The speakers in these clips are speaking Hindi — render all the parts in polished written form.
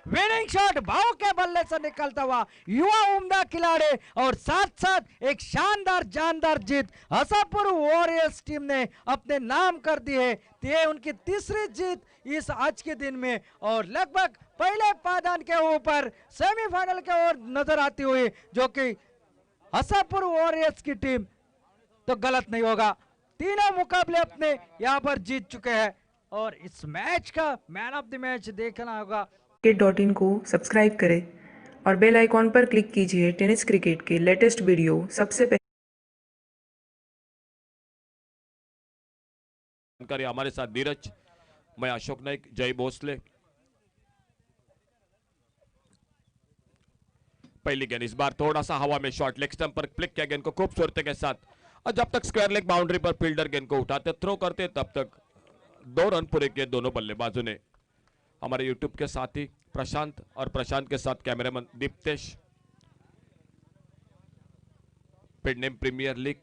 विनिंग शॉट भाव के बल्ले से निकलता हुआ युवा उम्दा खिलाड़ी और साथ साथ एक शानदार जानदार जीत हसापुर वॉरियर्स टीम ने अपने नाम कर दी है। ये उनकी तीसरी जीत इस आज के दिन में और लगभग पहले पायदान के ऊपर सेमीफाइनल के ओर नजर आती हुई, जो कि हसापुर वॉरियर्स की टीम तो गलत नहीं होगा, तीनों मुकाबले अपने यहाँ पर जीत चुके हैं। और इस मैच का मैन ऑफ द मैच देखना होगा। क्रिकेट.in को सब्सक्राइब करें और बेल आइकॉन पर क्लिक कीजिए टेनिस क्रिकेट के लेटेस्ट वीडियो सबसे पहले। हमारे साथ धीरज, मैं अशोक नाइक, जय भोसले। पहली गेंद इस बार थोड़ा सा हवा में शॉट लेग स्टंप पर क्लिक किया गेंद को खूबसूरती के साथ, और जब तक स्क्वायर लेग बाउंड्री पर फील्डर गेंद को उठाते थ्रो करते तब तक 2 रन पूरे किए दोनों बल्लेबाजों ने। हमारे यूट्यूब के साथी प्रशांत और प्रशांत के साथ कैमरामैन दीप्तेश। पेडनेम प्रीमियर लीग,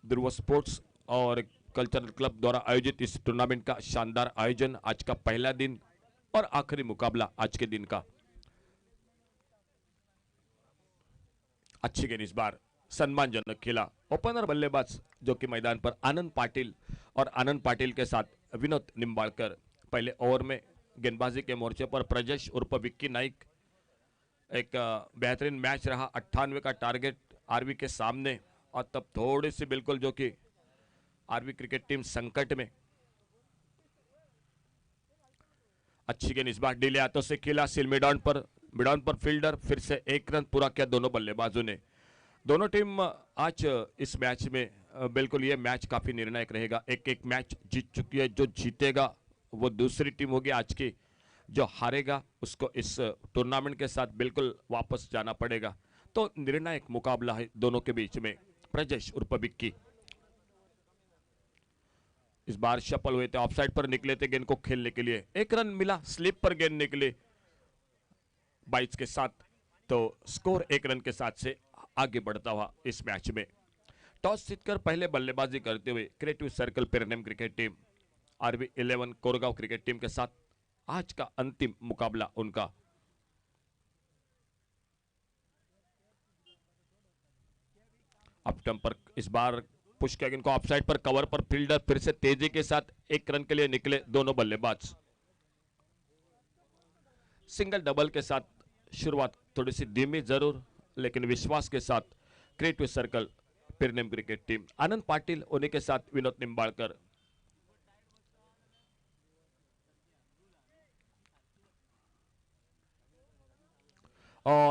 ध्रुव स्पोर्ट्स और कल्चरल क्लब द्वारा आयोजित इस टूर्नामेंट का शानदार आयोजन। आज का पहला दिन और आखिरी मुकाबला आज के दिन का। अच्छी गेंद इस बार सम्मानजनक खेला ओपनर बल्लेबाज जो कि मैदान पर आनंद पाटिल और आनंद पाटिल के साथ विनोद निंबाळकर। पहले ओवर में गेंदबाजी के मोर्चे पर प्रजेश उर्फ विक्की नाइक। एक बेहतरीन मैच रहा, 98 का टारगेट आरवी के सामने, और तब थोड़ी सी बिल्कुल जो कि आरवी क्रिकेट टीम संकट में। अच्छी गेंद इस बार डीले हाथों से खेला सिल मिडॉन पर फील्डर फिर से 1 रन पूरा किया दोनों बल्लेबाजों ने। दोनों टीम आज इस मैच में बिल्कुल ये मैच काफी निर्णायक रहेगा। एक मैच जीत चुकी है, जो जीतेगा वो दूसरी टीम होगी आज की, जो हारेगा उसको इस टूर्नामेंट के साथ बिल्कुल वापस जाना पड़ेगा। तो निर्णायक मुकाबला है दोनों के बीच में। प्रजेश उर्फ विक्की इस बार सफल हुए थे, ऑफसाइड पर निकले थे गेंद को खेलने के लिए। 1 रन मिला, स्लिप पर गेंद निकले 22 के साथ, तो स्कोर 1 रन के साथ से आगे बढ़ता हुआ इस मैच में। टॉस जीतकर पहले बल्लेबाजी करते हुए creative circle Pernem cricket team RV 11 Korgaon cricket team के साथ आज का अंतिम मुकाबला उनका। अप स्टंप पर इस बार पुश किया गेंद को ऑफसाइड पर, कवर पर फील्डर फिर से तेजी के साथ 1 रन के लिए निकले दोनों बल्लेबाज। सिंगल डबल के साथ शुरुआत थोड़ी सी धीमी जरूर, लेकिन विश्वास के साथ creative circle Pernem cricket team Anand Patil, उन्हीं के साथ विनोद निंबाळकर।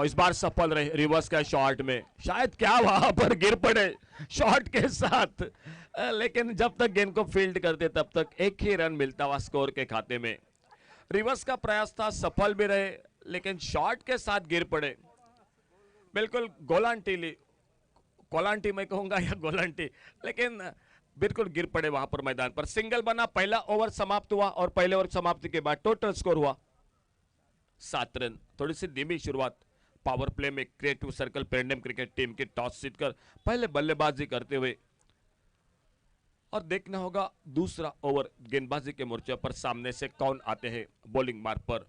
इस बार सफल रहे रिवर्स का शॉट में, शायद क्या वहां पर गिर पड़े शॉट के साथ, लेकिन जब तक गेंद को फील्ड करते तब तक 1 ही रन मिलता हुआ स्कोर के खाते में। रिवर्स का प्रयास था, सफल भी रहे, लेकिन शॉट के साथ गिर पड़े। बिल्कुल कोलांटी मैं कहूंगा या गोलांटी, लेकिन बिल्कुल गिर पड़े वहां पर मैदान पर। सिंगल बना, पहला ओवर समाप्त हुआ और पहले ओवर समाप्ति के बाद टोटल स्कोर हुआ 7 रन। थोड़ी सी धीमी शुरुआत पावर प्ले में creative circle Pernem cricket team की टॉस जीतकर पहले बल्लेबाजी करते हुए। और देखना होगा दूसरा ओवर गेंदबाजी के मोर्चे पर सामने से कौन आते हैं बॉलिंग मार्ग पर।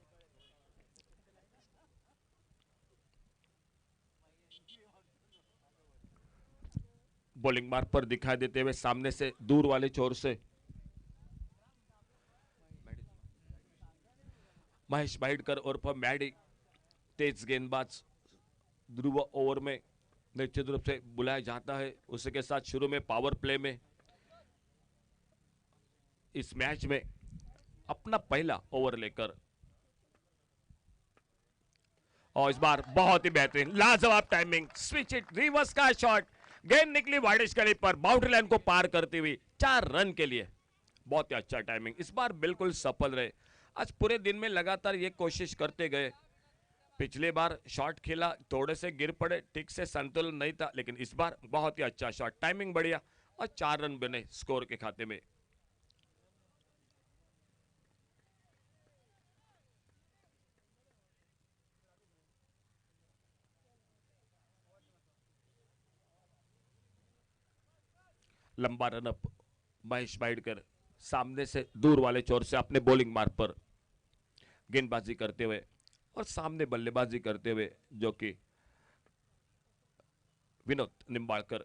बॉलिंग मार्ग पर दिखाई देते हुए सामने से दूर वाले छोर से महेश बाइडकर उर्फ मैडी, तेज गेंदबाज, ध्रुव ओवर में निश्चित रूप से बुलाया जाता है। उसी के साथ शुरू में पावर प्ले में इस मैच में अपना पहला ओवर लेकर, और इस बार बहुत ही बेहतरीन लाजवाब टाइमिंग, स्विच इट, रिवर्स का शॉट, गेंद निकली वाइडिश गली पर, बाउंड्री लाइन को पार करती हुई 4 रन के लिए। बहुत ही अच्छा टाइमिंग, इस बार बिल्कुल सफल रहे। आज पूरे दिन में लगातार ये कोशिश करते गए। पिछले बार शॉट खेला, थोड़े से गिर पड़े, ठीक से संतुलन नहीं था, लेकिन इस बार बहुत ही अच्छा शॉट, टाइमिंग बढ़िया और 4 रन बने स्कोर के खाते में। लंबा रनअप महेश बाइडकर सामने से दूर वाले छोर से अपने बॉलिंग मार्ग पर गेंदबाजी करते हुए, और सामने बल्लेबाजी करते हुए जो कि विनोद निंबाळकर।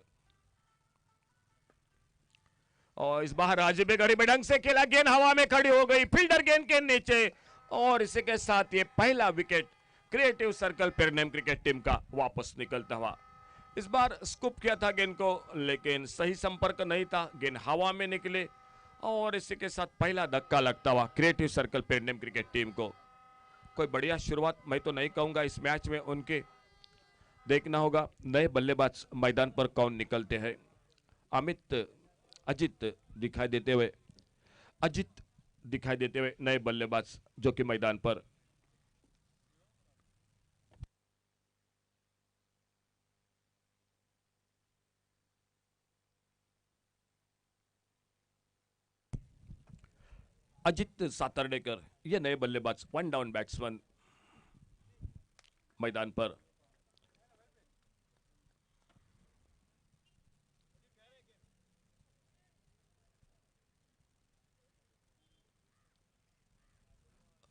और इस बार राजीव बेगड़ी में ढंग से खेला, गेंद हवा में खड़ी हो गई, फील्डर गेंद के नीचे, और इसी के साथ ये पहला wicket creative circle Pernem cricket team का वापस निकलता हुआ। इस बार स्कूप किया था गेंद को, लेकिन सही संपर्क नहीं था, गेंद हवा में निकले, और इसी के साथ पहला धक्का लगता हुआ creative circle Pernem cricket team को। कोई बढ़िया शुरुआत मैं तो नहीं कहूंगा इस मैच में उनके। देखना होगा नए बल्लेबाज मैदान पर कौन निकलते हैं। अजित दिखाई देते हुए नए बल्लेबाज जो कि मैदान पर। अजित सातर्डेकर ये नए बल्लेबाज, 1 डाउन बैट्समैन मैदान पर।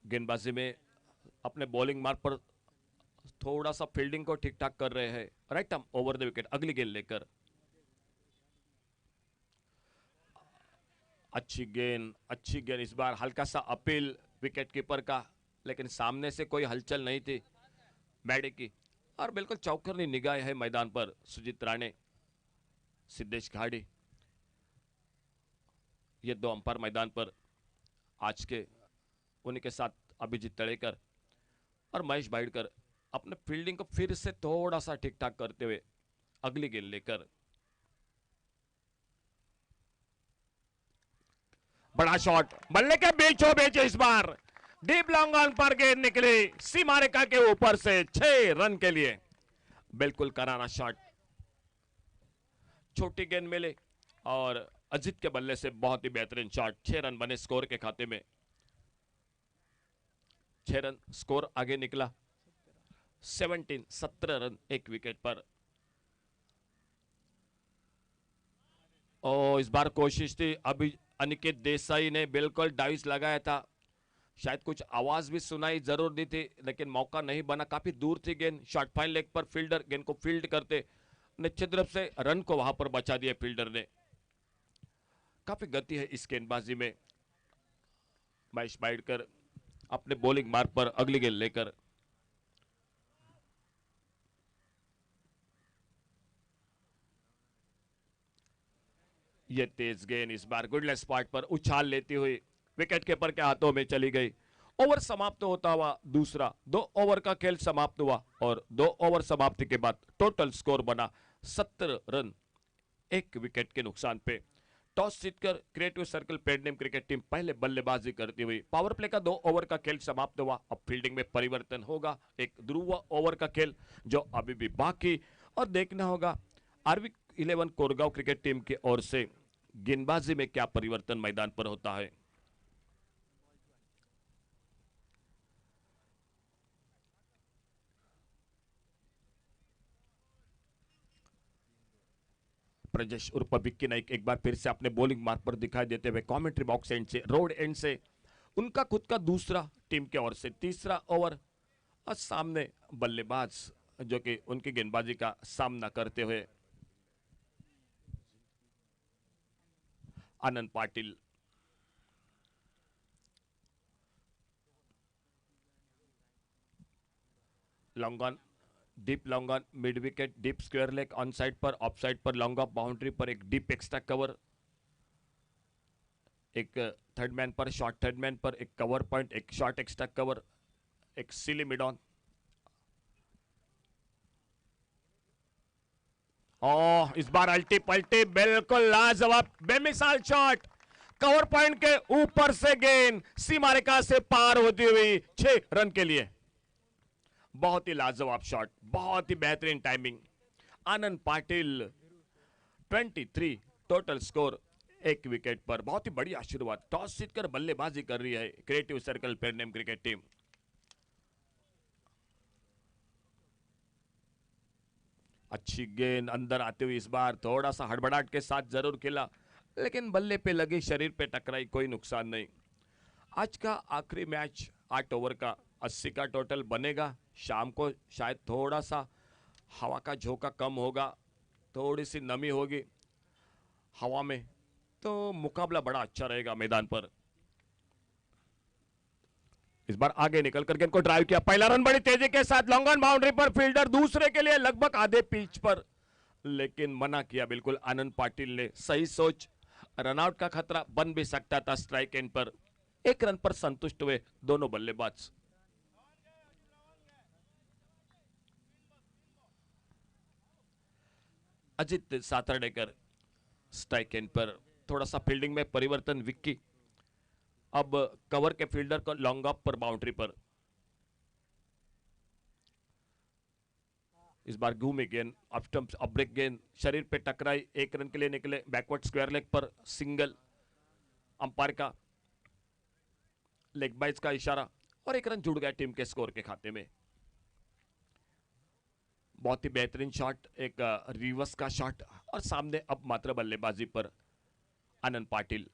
गेंदबाजी में अपने बॉलिंग मार्ग पर थोड़ा सा फील्डिंग को ठीक ठाक कर रहे हैं। Right arm over the wicket, अगली गेंद लेकर। अच्छी गेंद इस बार, हल्का सा अपील विकेट कीपर का, लेकिन सामने से कोई हलचल नहीं थी मैडी की। और बिल्कुल चौकरनी निगाह है मैदान पर सुजीत राणे, सिद्धेश घाड़ी, ये दो अंपायर मैदान पर आज के। उन्हीं के साथ अभिजीत तड़ेकर और महेश बाइडकर अपने फील्डिंग को फिर से थोड़ा सा ठीक ठाक करते हुए अगली गेंद लेकर। बड़ा शॉट बल्ले के बीचों बीच, इस बार डीप लॉन्ग ऑन पर गेंद निकली सीमा रेखा के ऊपर से 6 रन के लिए। बिल्कुल करारा शॉट, छोटी गेंद मिले और अजित के बल्ले से बहुत ही बेहतरीन शॉट। 6 रन बने स्कोर के खाते में, 6 रन स्कोर आगे निकला। 17 रन एक विकेट पर। और इस बार कोशिश थी, अभी अनिकेत देसाई ने बिल्कुल डाइस लगाया था, शायद कुछ आवाज भी सुनाई जरूर दी थी, लेकिन मौका नहीं बना, काफी दूर थी गेंद। शॉर्ट फाइन लेग पर फील्डर गेंद को फील्ड करते निश्चित रूप से रन को वहां पर बचा दिया फील्डर ने। काफी गति है इस गेंदबाजी में। महेश बाइडकर अपने बॉलिंग मार्ग पर अगली गेंद लेकर। यह तेज गेंद इस बार गुडलेस स्पॉट पर उछाल लेती हुई विकेट कीपर के हाथों में चली गई। ओवर समाप्त होता हुआ दूसरा 2 ओवर का खेल समाप्त हुआ और 2 ओवर समाप्ति के बाद टोटल स्कोर बना 17 रन एक विकेट के नुकसान पे। टॉस जीतकर creative circle Pernem cricket team पहले बल्लेबाजी करती हुई। पावर प्ले का 2 ओवर का खेल समाप्त हुआ। अब फील्डिंग में परिवर्तन होगा, एक ध्रुव ओवर का खेल जो अभी भी बाकी, और देखना होगा आरवी 11 कोरगांव क्रिकेट टीम की ओर से गेंदबाजी में क्या परिवर्तन मैदान पर होता है। प्रजेश उर्फ विक्की नाइक एक बार फिर से अपने बॉलिंग मार्ग पर दिखाई देते हुए कमेंट्री बॉक्स एंड से, रोड एंड से उनका खुद का दूसरा, टीम के ओर से तीसरा ओवर। और सामने बल्लेबाज जो कि उनकी गेंदबाजी का सामना करते हुए Anand Patil. Long on, deep long on, mid wicket, deep square leg, on side पर, ऑफ साइड पर, लॉन्ग ऑफ बाउंड्री पर एक डीप एक्स्ट्रा कवर, एक थर्ड मैन पर, शॉर्ट थर्ड मैन पर एक कवर पॉइंट, एक शॉर्ट एक्स्ट्रा कवर, एक सिली मिड ऑन। इस बार अल्टी पल्टी बिल्कुल लाजवाब बेमिसाल शॉट, कवर पॉइंट के ऊपर से गेंद सीमा रेखा से पार होती हुई 6 रन के लिए। बहुत ही लाजवाब शॉट, बहुत ही बेहतरीन टाइमिंग। आनंद पाटिल 23 टोटल स्कोर एक विकेट पर। बहुत ही बढ़िया शुरुआत, टॉस जीतकर बल्लेबाजी कर रही है creative circle Pernem cricket team. अच्छी गेंद अंदर आते हुए, इस बार थोड़ा सा हड़बड़ाहट के साथ जरूर खेला, लेकिन बल्ले पे लगी, शरीर पे टकराई, कोई नुकसान नहीं। आज का आखिरी मैच 8 ओवर का 80 का टोटल बनेगा। शाम को शायद थोड़ा सा हवा का झोंका कम होगा, थोड़ी सी नमी होगी हवा में, तो मुकाबला बड़ा अच्छा रहेगा मैदान पर। इस बार आगे निकल कर गेंद को ड्राइव किया, पहला रन बड़ी तेजी के साथ लॉन्ग ऑन बाउंड्री पर, फील्डर दूसरे के लिए लगभग आधे पिच पर, लेकिन मना किया बिल्कुल आनंद पाटिल ने। सही सोच, रनआउट का खतरा बन भी सकता था स्ट्राइक एंड पर। एक रन पर संतुष्ट हुए दोनों बल्लेबाज। अजित सातरडेकर स्ट्राइक एंड पर, थोड़ा सा फील्डिंग में परिवर्तन, विक्की अब कवर के फील्डर को लॉन्ग ऑफ पर बाउंड्री पर। इस बार घूमी गेंद, अप स्टंप अप ब्रेक गेंद शरीर पे टकराई, एक रन के लिए निकले, बैकवर्ड स्क्वायर लेग पर सिंगल, अंपायर का लेग बाइज का इशारा और एक रन जुड़ गया टीम के स्कोर के खाते में। बहुत ही बेहतरीन शॉट, एक रिवर्स का शॉट और सामने अब मात्र बल्लेबाजी पर आनंद पाटिल।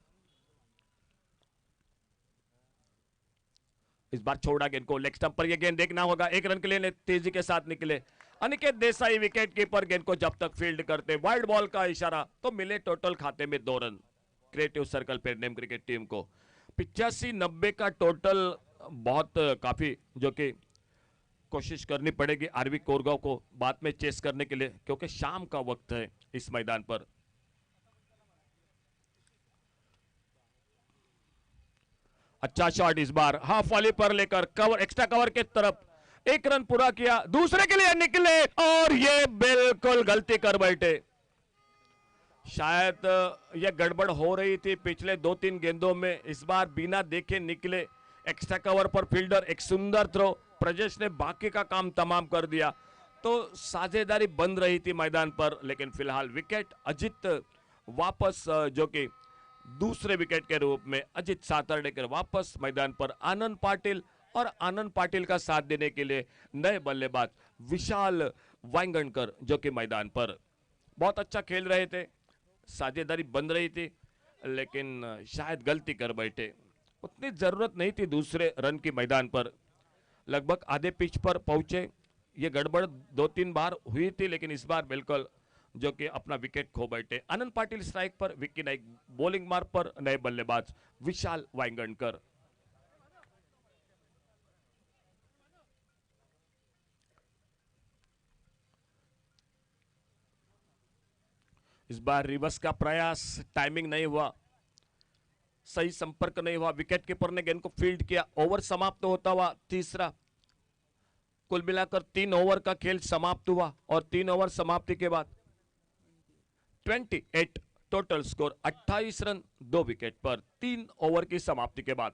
इस बार छोड़ा गेंद को, लेग स्टंप पर यह गेंद देखना होगा, एक रन के लिए तेजी के साथ निकले अनिकेत देसाई, विकेट कीपर गेंद को जब तक फील्ड करते, वाइड बॉल का इशारा, तो मिले टोटल खाते में 2 run creative circle Pernem cricket team को। 85-90 का टोटल बहुत काफी, जो कि कोशिश करनी पड़ेगी आरवी कोरगांव को बाद में चेस करने के लिए, क्योंकि शाम का वक्त है इस मैदान पर। अच्छा शॉट इस बार हाफ वाली पर लेकर कवर, एक्स्ट्रा कवर के तरफ, एक रन पूरा किया, दूसरे के लिए निकले और ये बिल्कुल गलती कर बैठे। शायद ये गड़बड़ हो रही थी पिछले 2-3 गेंदों में, इस बार बिना देखे निकले, एक्स्ट्रा कवर पर फील्डर, एक सुंदर थ्रो, प्रजेश ने बाकी का काम तमाम कर दिया, तो साझेदारी बन रही थी मैदान पर। लेकिन फिलहाल विकेट अजित वापस, जो कि दूसरे विकेट के रूप में अजित सातरडेकर वापस मैदान पर। आनंद पाटिल और आनंद पाटिल का साथ देने के लिए नए बल्लेबाज विशाल वांगणकर, जो कि मैदान पर बहुत अच्छा खेल रहे थे, साझेदारी बन रही थी, लेकिन शायद गलती कर बैठे। उतनी जरूरत नहीं थी दूसरे रन की मैदान पर, लगभग आधे पिच पर पहुंचे। ये गड़बड़ 2-3 बार हुई थी, लेकिन इस बार बिल्कुल जो कि अपना विकेट खो बैठे। आनंद पाटिल स्ट्राइक पर, विक्की नाइक बॉलिंग मार्ग पर, नए बल्लेबाज विशाल वांगणकर। इस बार रिवर्स का प्रयास, टाइमिंग नहीं हुआ, सही संपर्क नहीं हुआ, विकेट कीपर ने गेंद को फील्ड किया। ओवर समाप्त होता हुआ तीसरा, कुल मिलाकर 3 ओवर का खेल समाप्त हुआ और 3 ओवर समाप्ति के बाद 28 टोटल स्कोर, 28 रन 2 विकेट पर 3 ओवर की समाप्ति के बाद।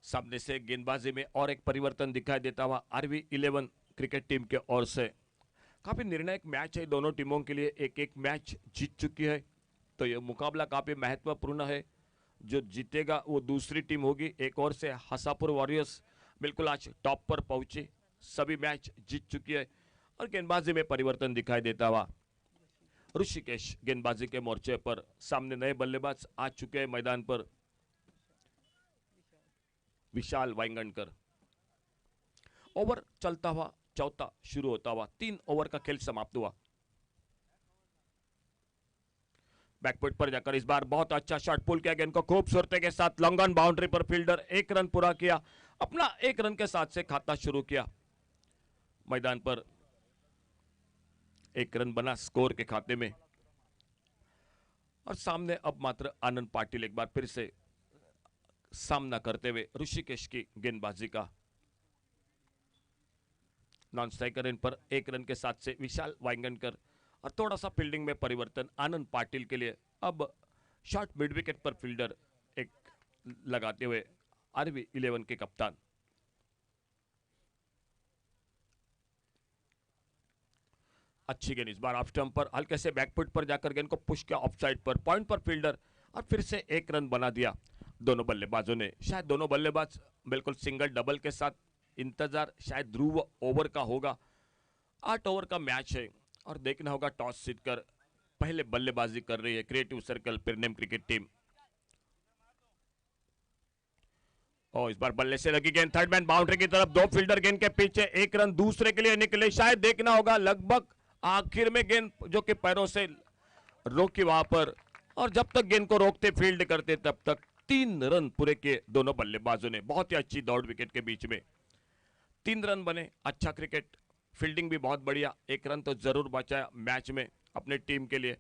सामने से गेंदबाजी में और एक परिवर्तन दिखाई देता हुआ आरवी 11 क्रिकेट टीम के ओर से। काफी निर्णायक मैच है दोनों टीमों के लिए, एक एक मैच जीत चुकी है, तो यह मुकाबला काफी महत्वपूर्ण है। जो जीतेगा वो दूसरी टीम होगी। एक ओर से हसापुर वॉरियर्स बिल्कुल आज टॉप पर पहुंची, सभी मैच जीत चुकी है और गेंदबाजी में परिवर्तन दिखाई देता हुआ ऋषिकेश गेंदबाजी के मोर्चे पर। सामने नए बल्लेबाज आ चुके हैं मैदान पर, विशाल वांगणकर। ओवर चलता हुआ चौथा शुरू होता हुआ, 3 ओवर का खेल समाप्त हुआ। बैकफुट पर जाकर इस बार बहुत अच्छा शॉट पुल किया, गेंद को खूबसूरती के साथ लॉन्ग ऑन बाउंड्री पर, फील्डर 1 रन पूरा किया, अपना 1 रन के साथ से खाता शुरू किया मैदान पर। 1 रन बना स्कोर के खाते में और सामने अब मात्र आनंद पाटिल एक बार फिर से सामना करते हुए ऋषिकेश की गेंदबाजी का। नॉन स्ट्राइकर इन पर 1 रन के साथ से विशाल वांगणकर और थोड़ा सा फील्डिंग में परिवर्तन आनंद पाटिल के लिए। अब शॉर्ट मिड विकेट पर फील्डर एक लगाते हुए आरवी 11 के कप्तान। अच्छी गेंद इस बार ऑफ स्टंप पर, हल्के से बैकफुट पर जाकर गेंद को पुश किया ऑफ साइड पर, पॉइंट पर फील्डर, और फिर से एक रन बना दिया दोनों बल्लेबाजों ने। शायद दोनों बल्लेबाज बिल्कुल सिंगल डबल के साथ इंतजार शायद ध्रुव ओवर का होगा। 8 ओवर का मैच है और देखना होगा टॉस जीतकर पहले बल्लेबाजी कर रही है creative circle Pernem cricket team. और इस बार बल्ले से लगी गेंद थर्ड मैन बाउंड्री की तरफ, दो फील्डर गेंद के पीछे, एक रन दूसरे के लिए निकले। शायद देखना होगा लगभग आखिर में गेंद जो कि पैरों से रोकी वहां पर, और जब तक गेंद को रोकते फील्ड करते तब तक 3 रन पूरे किए दोनों बल्लेबाजों ने। बहुत ही अच्छी दौड़ विकेट के बीच में 3 रन बने। अच्छा क्रिकेट, फील्डिंग भी बहुत बढ़िया, 1 रन तो जरूर बचाया मैच में अपने टीम के लिए,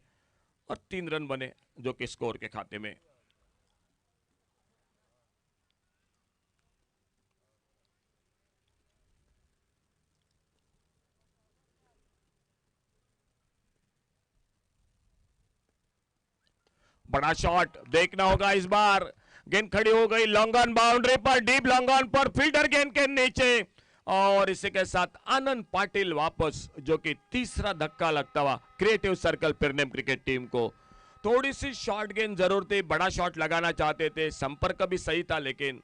और 3 रन बने जो कि स्कोर के खाते में। बड़ा शॉट देखना होगा इस बार, गेंद खड़ी हो गई लॉन्ग ऑन बाउंड्री पर, डीप लॉन्ग ऑन पर, फील्डर गेंद के नीचे, और इसी के साथ आनंद पाटिल वापस, जो कि तीसरा धक्का लगता हुआ creative circle Pernem cricket team को। थोड़ी सी शॉर्ट गेंद जरूर थी, बड़ा शॉट लगाना चाहते थे, संपर्क भी सही था, लेकिन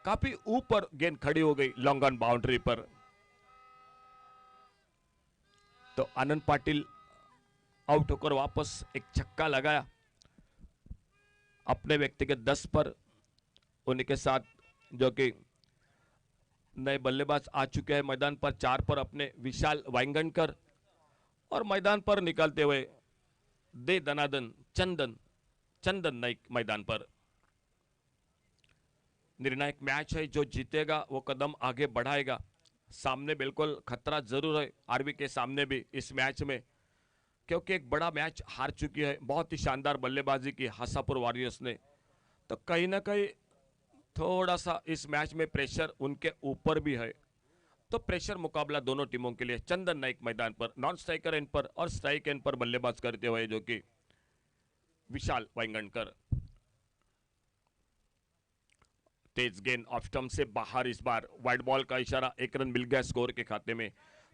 काफी ऊपर गेंद खड़ी हो गई लॉन्ग ऑन बाउंड्री पर। तो आनंद पाटिल आउट होकर वापस एक छक्का लगाया अपने व्यक्तिगत 10 पर। उन्हीं के साथ जो कि नए बल्लेबाज आ चुके हैं मैदान पर, 4 पर अपने विशाल वाइंगणकर, और मैदान पर निकलते हुए दे दनादन चंदन नाइक मैदान पर। निर्णायक मैच है, जो जीतेगा वो कदम आगे बढ़ाएगा। सामने बिल्कुल खतरा जरूर है आरवी के सामने भी इस मैच में, क्योंकि एक बड़ा मैच हार चुकी है। बहुत ही शानदार बल्लेबाजी की हासापुर वॉरियर्स ने, तो कहीं ना कहीं थोड़ा सा इस मैच में प्रेशर उनके ऊपर भी है। तो प्रेशर मुकाबला दोनों टीमों के लिए। चंदन नाइक मैदान पर नॉन स्ट्राइकर एंड पर और स्ट्राइक एंड पर बल्लेबाज करते हुए जो कि विशाल वाइंगणकर। तेज गेंद ऑफ स्टंप से बाहर, इस बार वाइड बॉल का इशारा, 1 रन मिल गया स्कोर के खाते में।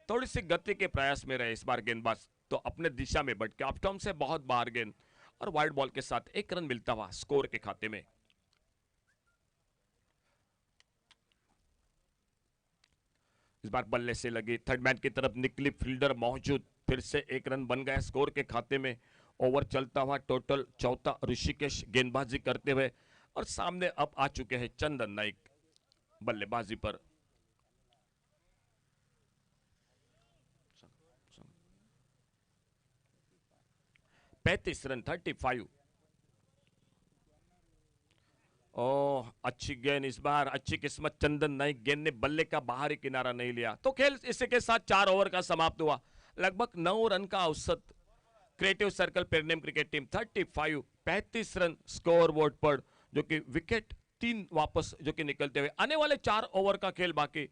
थोड़ी सी गति के प्रयास में रहे इस बार गेंदबाज, तो अपने दिशा में बढ़ के ऑफ स्टंप से बहुत बाहर गेंद, और वाइड बॉल के साथ 1 रन मिलता हुआ स्कोर के खाते में। इस बार बल्ले से लगी, थर्ड मैन की तरफ निकली, फील्डर मौजूद, फिर से 1 रन बन गया स्कोर के खाते में। ओवर चलता हुआ टोटल 14, ऋषिकेश गेंदबाजी करते हुए, और सामने अब आ चुके हैं चंदन नाइक बल्लेबाजी पर। पैंतीस रन 35। ओह, अच्छी गेंद इस बार, अच्छी किस्मत चंदन नाइक, गेंद ने बल्ले का बाहरी किनारा नहीं लिया। तो खेल इसी के साथ 4 ओवर का समाप्त हुआ। लगभग 9 रन का औसत creative circle Pernem cricket team 35 run score board पर, जो कि विकेट 3 वापस जो कि निकलते हुए। आने वाले 4 ओवर का खेल बाकी,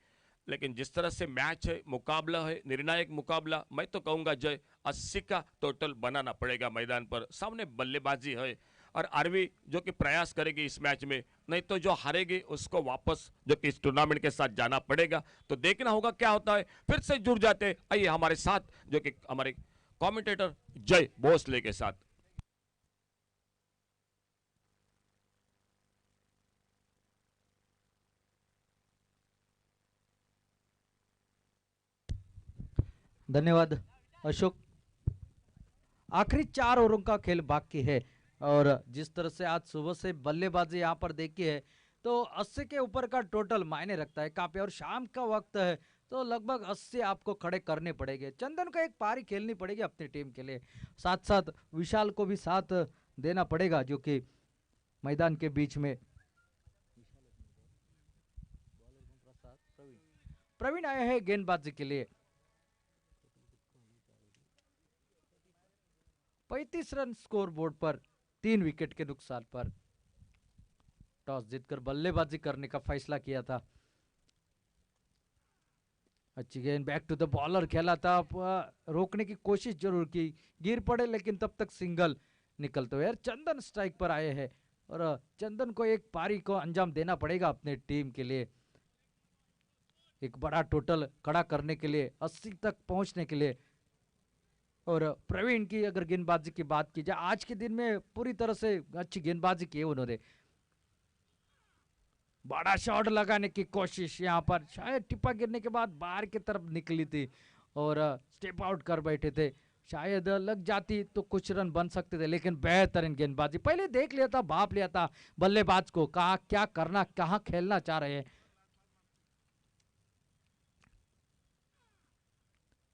लेकिन जिस तरह से मैच है, मुकाबला है, निर्णायक मुकाबला, मैं तो कहूंगा जय 80 का टोटल बनाना पड़ेगा मैदान पर। सामने बल्लेबाजी है, और आरवी जो कि प्रयास करेगी इस मैच में, नहीं तो जो हारेगी उसको वापस जो कि इस टूर्नामेंट के साथ जाना पड़ेगा। तो देखना होगा क्या होता है। फिर से जुड़ जाते आइए हमारे साथ जो कि हमारे कमेंटेटर जय भोसले के साथ। धन्यवाद अशोक। आखिरी 4 ओवरों का खेल बाकी है, और जिस तरह से आज सुबह से बल्लेबाजी यहाँ पर देखी है, तो 80 के ऊपर का टोटल मायने रखता है काफी। और शाम का वक्त है, तो लगभग 80 आपको खड़े करने पड़ेंगे। चंदन को एक पारी खेलनी पड़ेगी अपनी टीम के लिए, साथ साथ विशाल को भी साथ देना पड़ेगा, जो कि मैदान के बीच में प्रवीण आए हैं गेंदबाजी के लिए। 35 रन स्कोर बोर्ड पर, 3 विकेट के नुकसान पर टॉस जीतकर बल्लेबाजी करने का फैसला किया था। अच्छी गेंद बैक टू द बॉलर खेला था, रोकने की कोशिश जरूर की, गिर पड़े, लेकिन तब तक सिंगल निकलते हुए। चंदन स्ट्राइक पर आए हैं, और चंदन को एक पारी को अंजाम देना पड़ेगा अपने टीम के लिए, एक बड़ा टोटल खड़ा करने के लिए, 80 तक पहुंचने के लिए। और प्रवीण की अगर गेंदबाजी की बात की जाए, आज के दिन में पूरी तरह से अच्छी गेंदबाजी की है उन्होंने। बड़ा शॉट लगाने की कोशिश, यहाँ पर शायद टिप्पा गिरने के बाद बाहर की तरफ निकली थी और स्टेप आउट कर बैठे थे। शायद लग जाती तो कुछ रन बन सकते थे, लेकिन बेहतरीन गेंदबाजी, पहले देख लिया था, भाप लिया था बल्लेबाज को, कहा क्या करना, कहां खेलना चाह रहे हैं।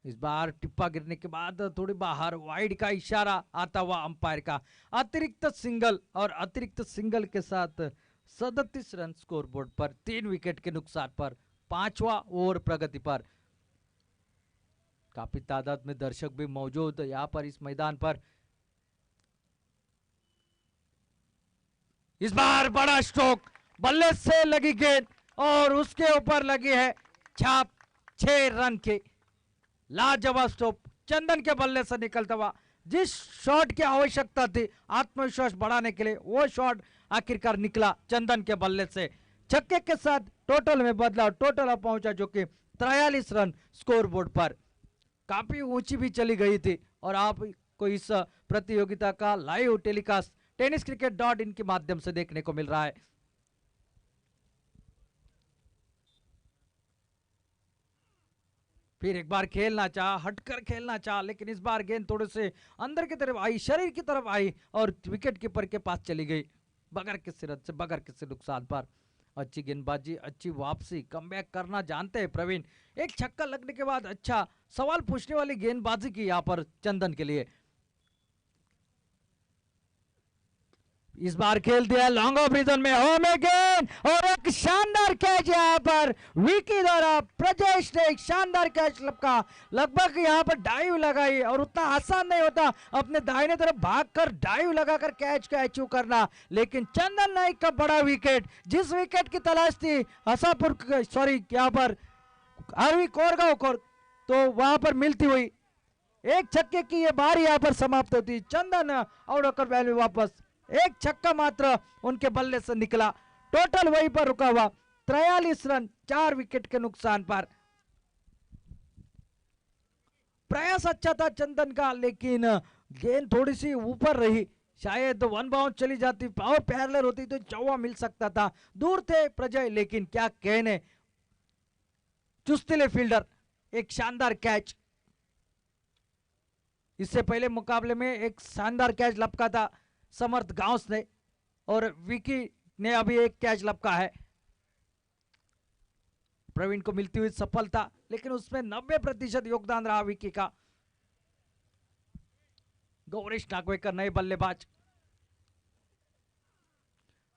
इस बार टिप्पा गिरने के बाद थोड़ी बाहर, वाइड का इशारा आता हुआ अंपायर का। अतिरिक्त सिंगल, और अतिरिक्त सिंगल के साथ 37 रन स्कोर बोर्ड पर, 3 विकेट के नुकसान पर, 5वां ओवर प्रगति पर। काफी तादाद में दर्शक भी मौजूद यहाँ पर इस मैदान पर। इस बार बड़ा स्ट्रोक, बल्ले से लगी गेंद और उसके ऊपर लगी है छाप, 6 रन की लाजवाब स्टॉप चंदन के बल्ले से निकलता हुआ। जिस शॉट की आवश्यकता थी आत्मविश्वास बढ़ाने के लिए, वो शॉट आखिरकार निकला चंदन के बल्ले से। छक्के के साथ टोटल में बदलाव, टोटल अब पहुंचा जो कि 43 रन स्कोर बोर्ड पर। काफी ऊंची भी चली गई थी और आपको इस प्रतियोगिता का लाइव टेलीकास्ट tenniscricket.in के माध्यम से देखने को मिल रहा है। फिर एक बार खेलना चाहा, हटकर खेलना चाहा, लेकिन इस बार गेंद थोड़े से अंदर की तरफ आई, शरीर की तरफ आई और विकेट कीपर के पास चली गई, बगैर किसी रन से, बगैर किसी नुकसान पर। अच्छी गेंदबाजी, अच्छी वापसी, कमबैक करना जानते हैं प्रवीण। एक छक्का लगने के बाद अच्छा सवाल पूछने वाली गेंदबाजी की यहाँ पर चंदन के लिए। इस बार खेल दिया लॉन्ग ऑफ रीजन में, होम गेंद और एक शानदार कैच यहाँ पर विकी द्वारा। प्रजेश ने एक शानदार कैच लपका, लगभग यहाँ पर डाइव लगाई और उतना आसान नहीं होता अपने दाहिने तरफ भागकर डाइव लगाकर कैच को अचीव करना, लेकिन चंदन नाइक का बड़ा विकेट, जिस विकेट की तलाश थी हसापुर, सॉरी यहाँ पर आरवी कोरगांव को, तो वहां पर मिलती हुई एक छक्के की ये बारी यहाँ पर समाप्त होती। चंदन आउट होकर वैल्यू वापस, एक छक्का मात्र उनके बल्ले से निकला, टोटल वहीं पर रुका हुआ 43 रन 4 विकेट के नुकसान पर। प्रयास अच्छा था चंदन का, लेकिन गेंद थोड़ी सी ऊपर रही, शायद 1 बाउंस चली जाती, पावर पैरेलल होती तो चौवा मिल सकता था। दूर थे प्रजय, लेकिन क्या कहने, चुस्तिले फील्डर, एक शानदार कैच। इससे पहले मुकाबले में एक शानदार कैच लपका था समर्थ गांवस ने, और विकी ने अभी एक कैच लपका है। प्रवीण को मिलती हुई सफलता, लेकिन उसमें 90% योगदान रहा विकी का। गौरीश नागवेकर नए बल्लेबाज,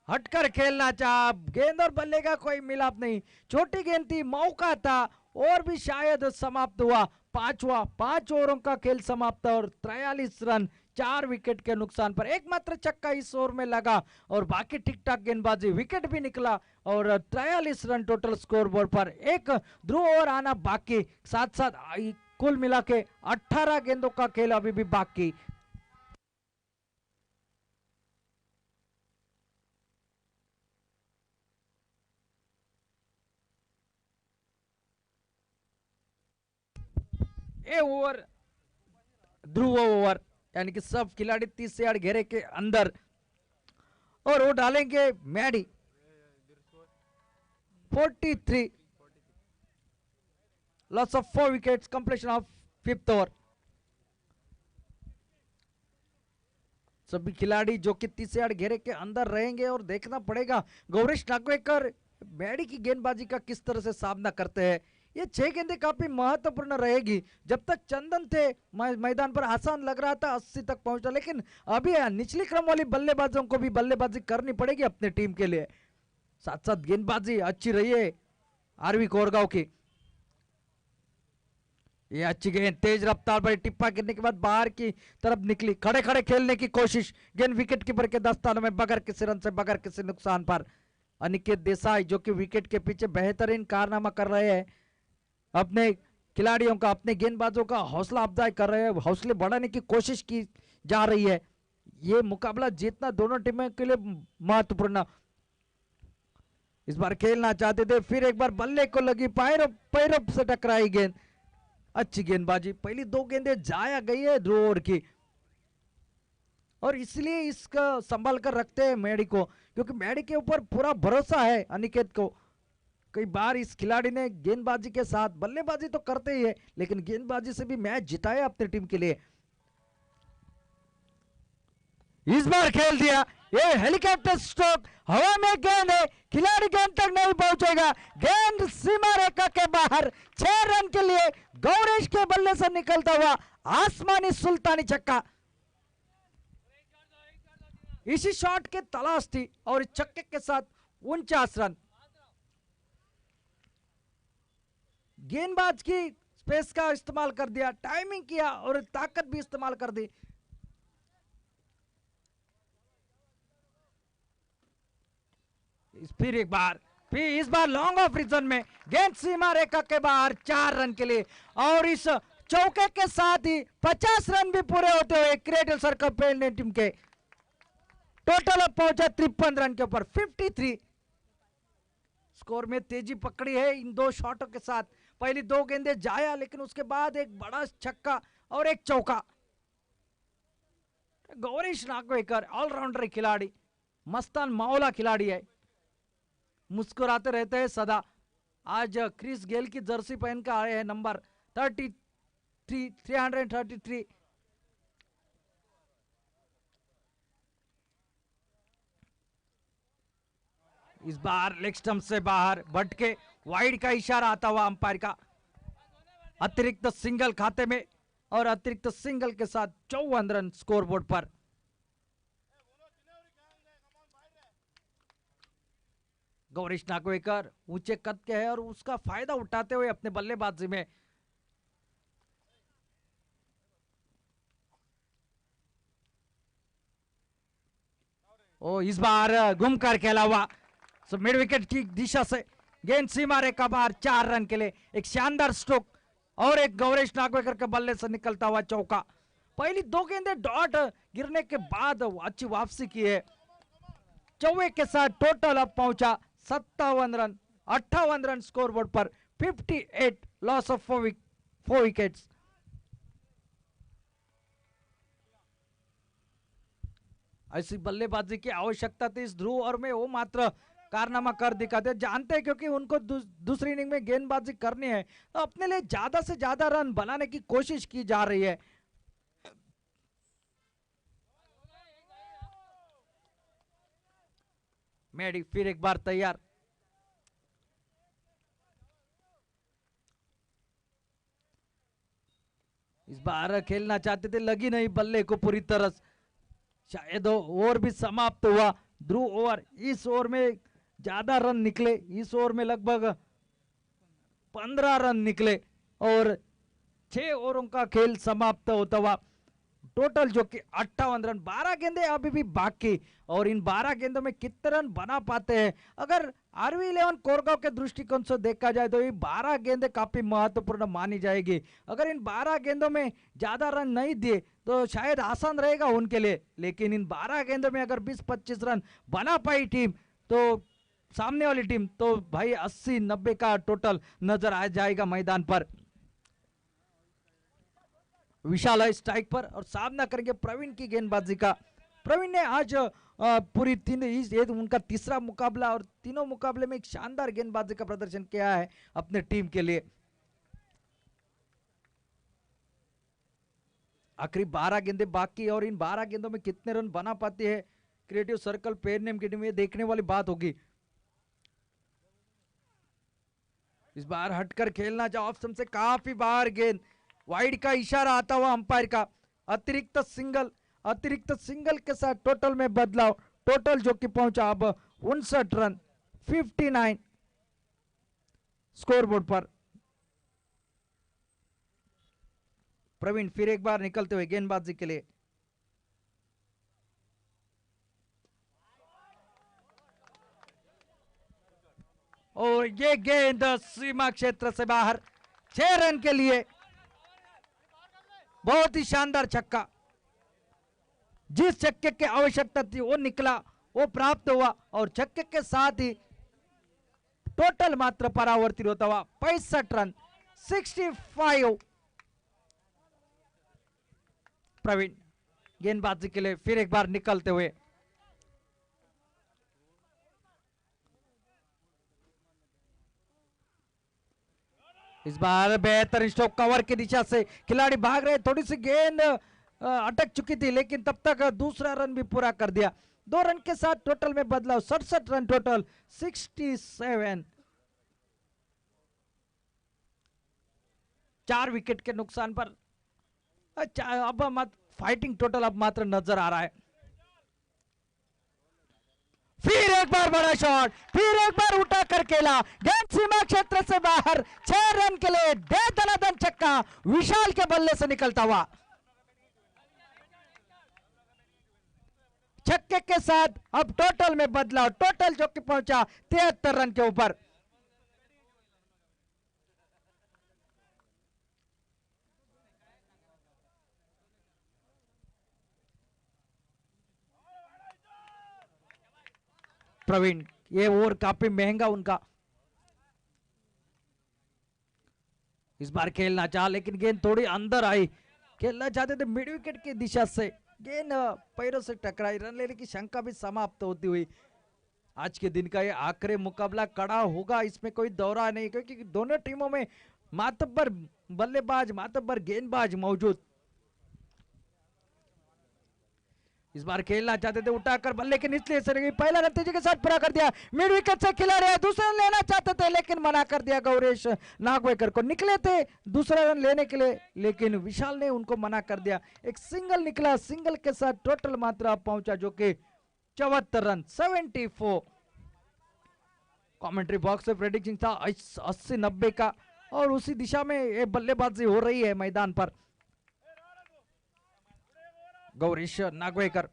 हटकर खेलना चाहा, गेंद और बल्ले का कोई मिलाप नहीं, छोटी गेंद थी, मौका था और भी शायद समाप्त हुआ। 5 ओवरों का खेल समाप्त और 43 रन 4 विकेट के नुकसान पर। एकमात्र छक्का इस ओवर में लगा और बाकी ठीक ठाक गेंदबाजी, विकेट भी निकला और 43 रन टोटल स्कोर बोर्ड पर। एक ध्रुव ओवर आना बाकी, साथ साथ कुल मिला के 18 गेंदों का खेल अभी भी बाकी। ये ओवर ध्रुव ओवर, यानी कि सब खिलाड़ी 30 यार्ड घेरे के अंदर, और वो डालेंगे मैडी 43, loss of 4 wickets, completion of 5th over. सभी खिलाड़ी जो कि 30 यार्ड घेरे के अंदर रहेंगे और देखना पड़ेगा गौरीश नागवेकर मैडी की गेंदबाजी का किस तरह से सामना करते हैं। ये 6 गेंदें काफी महत्वपूर्ण रहेगी। जब तक चंदन थे मैदान पर आसान लग रहा था, 80 तक पहुंचा, लेकिन अभी निचली क्रम वाली बल्लेबाजों को भी बल्लेबाजी करनी पड़ेगी अपने टीम के लिए। साथ साथ गेंदबाजी अच्छी रही है आरवी कोरगांव की। ये अच्छी गेंद तेज रफ्तार पर टिप्पा गिरने के बाद बाहर की तरफ निकली, खड़े खड़े खेलने की कोशिश, गेंद विकेट कीपर के दस्तानों में बगैर किसी रन से, बगैर किसी नुकसान पर। अनिकेत देसाई जो कि विकेट के पीछे बेहतरीन कारनामा कर रहे हैं, अपने खिलाड़ियों का, अपने गेंदबाजों का हौसला अफजाई कर रहे हैं, हौसले बढ़ाने की कोशिश की जा रही है। ये मुकाबला जीतना दोनों टीमों के लिए महत्वपूर्ण। इस बार खेलना चाहते थे, फिर एक बार बल्ले को लगी, पैरों से टकराई गेंद, अच्छी गेंदबाजी, पहली दो गेंदें जाया गई है ड्रू ओवर की, और इसलिए इसका संभाल कर रखते हैं मैडी को, क्योंकि मैडी के ऊपर पूरा भरोसा है अनिकेत को। कई बार इस खिलाड़ी ने गेंदबाजी के साथ बल्लेबाजी तो करते ही है, लेकिन गेंदबाजी से भी मैच जिताया अपनी टीम के लिए। इस बार खेल दिया, ये हेलीकॉप्टर स्ट्रोक, हवा में गेंद है, खिलाड़ी गेंद तक नहीं पहुंचेगा, गेंद सीमा रेखा के बाहर। 6 रन के लिए गौरेश के बल्ले से निकलता हुआ आसमानी सुल्तानी छक्का। इसी शॉट के तलाश थी और इस छक्के के साथ 49 रन। गेंदबाज की स्पेस का इस्तेमाल कर दिया, टाइमिंग किया और ताकत भी इस्तेमाल कर दी। फिर एक बार, फिर इस बार लॉन्ग ऑफ रीजन में गेंद सीमा रेखा के बाहर 4 रन के लिए, और इस चौके के साथ ही 50 रन भी पूरे होते हुए क्रिएटिव सर्कल पेड़ टीम के टोटल अब पहुंचा 53 रन के ऊपर 53। स्कोर में तेजी पकड़ी है इन दो शॉटों के साथ। पहली दो गेंदें जाया, लेकिन उसके बाद एक बड़ा छक्का और एक चौका। गौरीश नागवेकर ऑलराउंडर खिलाड़ी, मस्तान माओला खिलाड़ी है, मुस्कुराते रहते हैं सदा। आज क्रिस गेल की जर्सी पहनकर आए हैं, नंबर 333। इस बार लेग स्टंप से बाहर भटके, वाइड का इशारा आता हुआ अंपायर का। अतिरिक्त सिंगल खाते में, और अतिरिक्त सिंगल के साथ 54 रन स्कोरबोर्ड पर। गौरीश नागवेकर ऊंचे कद के हैं और उसका फायदा उठाते हुए अपने बल्लेबाजी में इस बार घूमकर खेला हुआ मिड विकेट की दिशा से गेंद सीमा रेखा बाहर 4 रन के लिए। एक शानदार स्ट्रोक और एक गौरीश नागवेकर के बल्ले से निकलता हुआ चौका। पहली दो गेंदें डॉट गिरने के बाद अच्छी वापसी की है। चौके के साथ टोटल अब पहुंचा 57 रन, 58 रन स्कोरबोर्ड पर, 58 लॉस ऑफ 4 विकेट्स। ऐसी बल्लेबाजी की आवश्यकता थी इस ध्रुव ओवर में, वो मात्र कारनामा कर दिखाते, जानते हैं क्योंकि उनको दूसरी इनिंग में गेंदबाजी करनी है, तो अपने लिए ज्यादा से ज्यादा रन बनाने की कोशिश की जा रही है। मैडी फिर एक बार तैयार। इस बार खेलना चाहते थे, लगी नहीं बल्ले को पूरी तरह, शायद ओवर भी समाप्त हुआ। ध्रुव ओवर, इस ओवर में ज्यादा रन निकले, इस ओवर में लगभग 15 रन निकले और 6 ओवरों का खेल समाप्त होता हुआ टोटल जो कि 58 रन। 12 गेंदे अभी भी बाकी, और इन 12 गेंदों में कितने रन बना पाते हैं। अगर RV11 कोरगांव के दृष्टिकोण से देखा जाए तो ये 12 गेंदें काफी महत्वपूर्ण मानी जाएगी। अगर इन 12 गेंदों में ज्यादा रन नहीं दिए तो शायद आसान रहेगा उनके लिए, लेकिन इन 12 गेंदों में अगर 20-25 रन बना पाई टीम, तो सामने वाली टीम, तो भाई 80-90 का टोटल नजर आ जाएगा मैदान पर। विशाल है स्ट्राइक पर और सामना करेंगे प्रवीण की गेंदबाजी का। प्रवीण ने आज पूरी ये उनका तीसरा मुकाबला, और तीनों मुकाबले में एक शानदार गेंदबाजी का प्रदर्शन किया है अपने टीम के लिए। आखिरी 12 गेंदें बाकी, और इन 12 गेंदों में कितने रन बना पाती है क्रिएटिव सर्कल पेयर नेम की टीम, ये देखने वाली बात होगी। इस बार हटकर खेलना चाहे, ऑफ स्टंप से काफी बाहर गेंद, वाइड का इशारा आता हुआ अंपायर का। अतिरिक्त सिंगल के साथ टोटल में बदलाव, टोटल जो कि पहुंचा अब 59 रन, 59 स्कोरबोर्ड पर। प्रवीण फिर एक बार निकलते हुए गेंदबाजी के लिए। और ये गेंद सीमा क्षेत्र से बाहर, 6 रन के लिए। बहुत ही शानदार छक्का, जिस छक्के की आवश्यकता थी वो निकला, वो प्राप्त हुआ, और छक्के के साथ ही टोटल मात्र परावर्तित होता हुआ 65 रन, 65 प्रवीण गेंदबाजी के लिए फिर एक बार निकलते हुए, इस बार बेहतर स्टॉप कवर की दिशा से खिलाड़ी भाग रहे, थोड़ी सी गेंद अटक चुकी थी लेकिन तब तक दूसरा रन भी पूरा कर दिया। 2 रन के साथ टोटल में बदलाव, 67 रन टोटल, 67। 4 विकेट के नुकसान पर अब फाइटिंग टोटल अब मात्र नजर आ रहा है। फिर एक बार बड़ा शॉट, फिर एक बार उठा कर खेला, गेंद सीमा क्षेत्र से बाहर, 6 रन के लिए दे दनादन छक्का विशाल के बल्ले से निकलता हुआ। छक्के के साथ अब टोटल में बदलाव, टोटल जो कि पहुंचा 73 रन के ऊपर। प्रवीण, ये ओवर काफी महंगा उनका, इस बार खेलना चाहा लेकिन गेंद थोड़ी अंदर आई, खेलना चाहते थे मिड विकेट की दिशा से, गेंद पैरों से टकराई, रन लेने की शंका भी समाप्त होती हुई। आज के दिन का ये आखिरी मुकाबला कड़ा होगा, इसमें कोई दौरा नहीं, क्योंकि दोनों टीमों में मातब्बर बल्लेबाज, मातब्बर गेंदबाज मौजूद। इस बार खेलना चाहते थे, उठाकर बल्ले के निचले से पहला नतीजे के साथ पूरा कर दिया, मिड विकेट से खिलाड़ी है, दूसरा रन लेना चाहते थे लेकिन मना कर दिया गौरेश नागवेकर को। निकले थे दूसरा रन लेने के लिए लेकिन विशाल ने उनको मना कर दिया। एक सिंगल निकला, सिंगल के साथ टोटल मात्रा पहुंचा जो कि 74 रन, 74। कमेंट्री बॉक्स में प्रेडिक्शन था 80-90 का और उसी दिशा में ये बल्लेबाजी हो रही है मैदान पर। गौरीश नागवेकर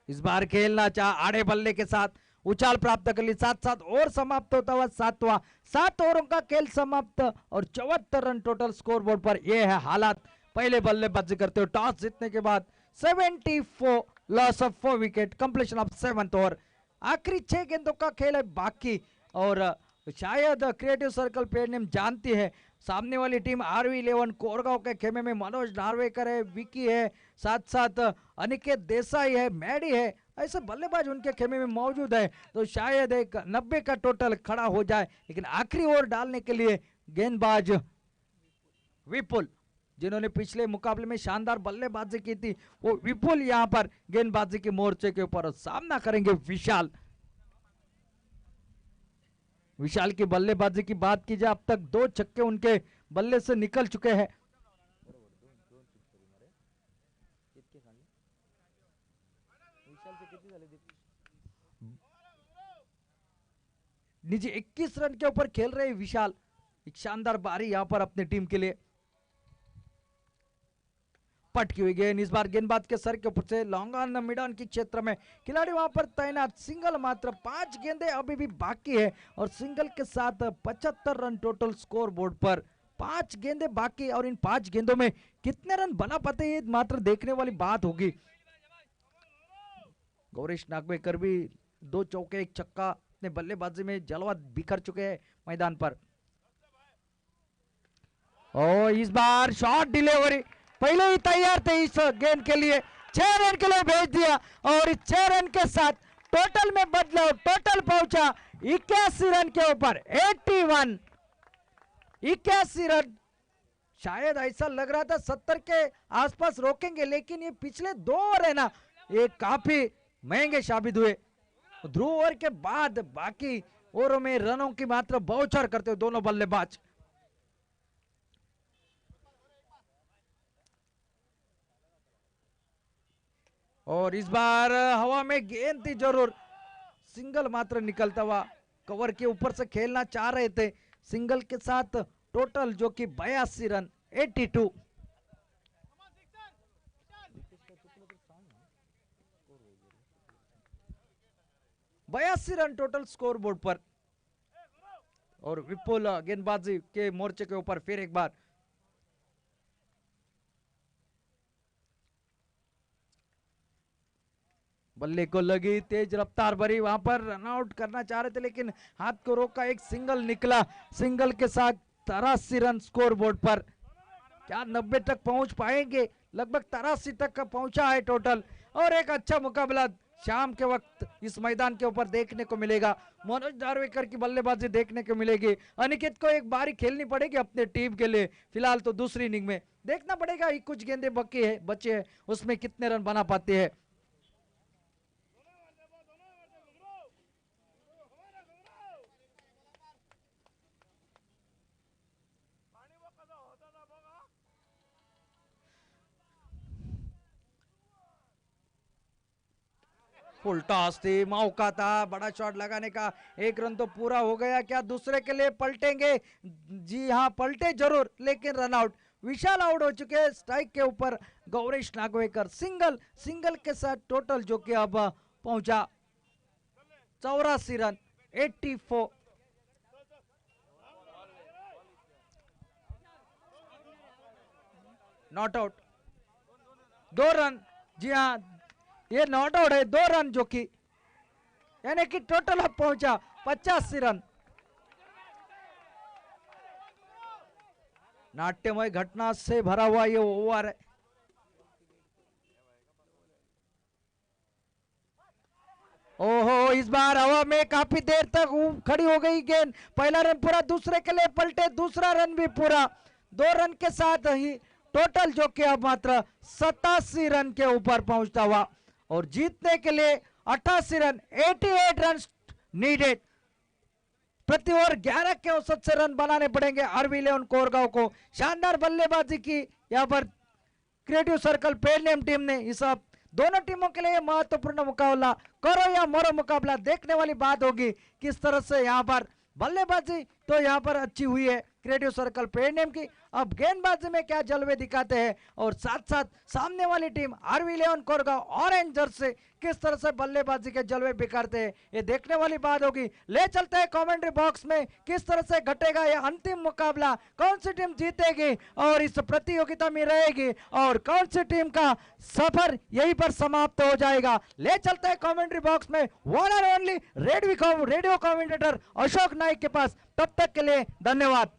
इस बार खेलना चाह, आड़े बल्ले के साथ उछाल प्राप्त कर ली, साथ साथ और समाप्त होता हुआ 7वां, 7 ओवरों का खेल समाप्त और 74 रन टोटल स्कोर बोर्ड पर। यह है हालात पहले बल्लेबाजी करते हुए टॉस जीतने के बाद। 74 loss of 4 wicket, completion of 7th over. आखिरी 6 गेंदों का खेल है बाकी और शायद क्रिएटिव सर्कल पेड़ नेम जानती है सामने वाली टीम RV11 कोरगांव के खेमे में मनोज नार्वेकर है, विकी है, साथ साथ अनिकेत देसाई है, मैडी है, ऐसे बल्लेबाज उनके खेमे में मौजूद है, तो शायद एक 90 का टोटल खड़ा हो जाए। लेकिन आखिरी ओवर डालने के लिए गेंदबाज विपुल, जिन्होंने पिछले मुकाबले में शानदार बल्लेबाजी की थी, वो विपुल यहां पर गेंदबाजी के मोर्चे के ऊपर सामना करेंगे विशाल। विशाल की बल्लेबाजी की बात की जाए, अब तक 2 छक्के उनके बल्ले से निकल चुके हैं। नीचे 21 रन के ऊपर खेल रहे विशाल, एक शानदार बारी यहां पर अपनी टीम के लिए। पटकी हुई गेंद, इस बार गेंदबाज के सर के ऊपर से लॉन्ग ऑन मिड ऑन के क्षेत्र में खिलाड़ी वहां पर तैनात। सिंगल मात्र, 5 गेंदें अभी भी बाकी है और सिंगल के साथ 75 रन टोटल स्कोर बोर्ड पर। 5 गेंदें बाकी और इन 5 गेंदों में कितने रन बना पाते ये मात्र देखने वाली बात होगी। गौरीश नागवेकर भी 2 चौके 1 छक्का अपने बल्लेबाजी में जलवा बिखर चुके हैं मैदान पर। और इस बार शॉट डिलीवरी, पहले ही तैयार थे इस गेंद के लिए, 6 रन के लिए भेज दिया और इस 6 रन के साथ टोटल में बदलाव, टोटल पहुंचा 81 रन के ऊपर, 81, 81 रन। शायद ऐसा लग रहा था 70 के आसपास रोकेंगे लेकिन ये पिछले 2 ओवर है ना, ये काफी महंगे साबित हुए। ध्रुव ओवर के बाद बाकी ओवरों में रनों की मात्रा बौछार करते हुए दोनों बल्लेबाज। और इस बार हवा में गेंद थी जरूर, सिंगल मात्र निकलता हुआ, कवर के ऊपर से खेलना चाह रहे थे, सिंगल के साथ टोटल जो कि 82 रन, 82। बयासी रन टोटल स्कोर बोर्ड पर। और विपुल गेंदबाजी के मोर्चे के ऊपर फिर एक बार। बल्ले को लगी तेज रफ्तार भरी, वहां पर रन आउट करना चाह रहे थे लेकिन हाथ को रोका, एक सिंगल निकला, सिंगल के साथ 83 रन स्कोर बोर्ड पर। क्या 90 तक पहुंच पाएंगे? लगभग 83 तक का पहुंचा है टोटल। और एक अच्छा मुकाबला शाम के वक्त इस मैदान के ऊपर देखने को मिलेगा। मनोज दारवेकर की बल्लेबाजी देखने को मिलेगी। अनिकेत को एक बारी खेलनी पड़ेगी अपने टीम के लिए। फिलहाल तो दूसरी इनिंग में देखना पड़ेगा, ही कुछ गेंदे बचे हैं, उसमें कितने रन बना पाते हैं। फुल टॉस थी, मौका था बड़ा शॉट लगाने का। एक रन तो पूरा हो गया, क्या दूसरे के लिए पलटेंगे? जी हाँ, पलटे जरूर, लेकिन रन आउट। विशाल आउट हो चुके हैं। स्ट्राइक के ऊपर गौरीश नागवेकर सिंगल के साथ टोटल जो कि अब पहुंचा 84 रन, 84। Not out, 2 run. जी हाँ, ये नॉट आउट है, 2 रन जो कि यानी कि टोटल अब पहुंचा 85 रन। नाट्यमय घटना से भरा हुआ ये ओवर है। ओहो, इस बार हवा में काफी देर तक खड़ी हो गई गेंद। पहला रन पूरा, दूसरे के लिए पलटे, दूसरा रन भी पूरा। 2 रन के साथ ही टोटल जो कि अब मात्र 87 रन के ऊपर पहुंचता हुआ, और जीतने के लिए 88 रन, 88 रन नीडेड। प्रति ओवर 11 के औसत से रन बनाने पड़ेंगे RV11 कोरगांव को। शानदार बल्लेबाजी की यहाँ पर क्रिएटिव सर्कल पेडनेम टीम ने। इस दोनों टीमों के लिए महत्वपूर्ण मुकाबला, करो या मरो मुकाबला। देखने वाली बात होगी किस तरह से यहाँ पर बल्लेबाजी तो यहाँ पर अच्छी हुई है क्रिएटिव सर्कल पेडनेम की। अब गेंदबाजी में क्या जलवे दिखाते हैं, और साथ साथ सामने वाली team RV11 Korgaon orange Jersey किस तरह से बल्लेबाजी के जलवे बिखारते हैं, ये देखने वाली बात होगी। ले चलते हैं कमेंट्री बॉक्स में, किस तरह से घटेगा ये अंतिम मुकाबला, कौन सी टीम जीतेगी और इस प्रतियोगिता में रहेगी, और कौन सी टीम का सफर यहीं पर समाप्त हो जाएगा। ले चलते हैं कमेंट्री बॉक्स में, one and only radio commentator Ashok Naik के पास। तब तक के लिए धन्यवाद।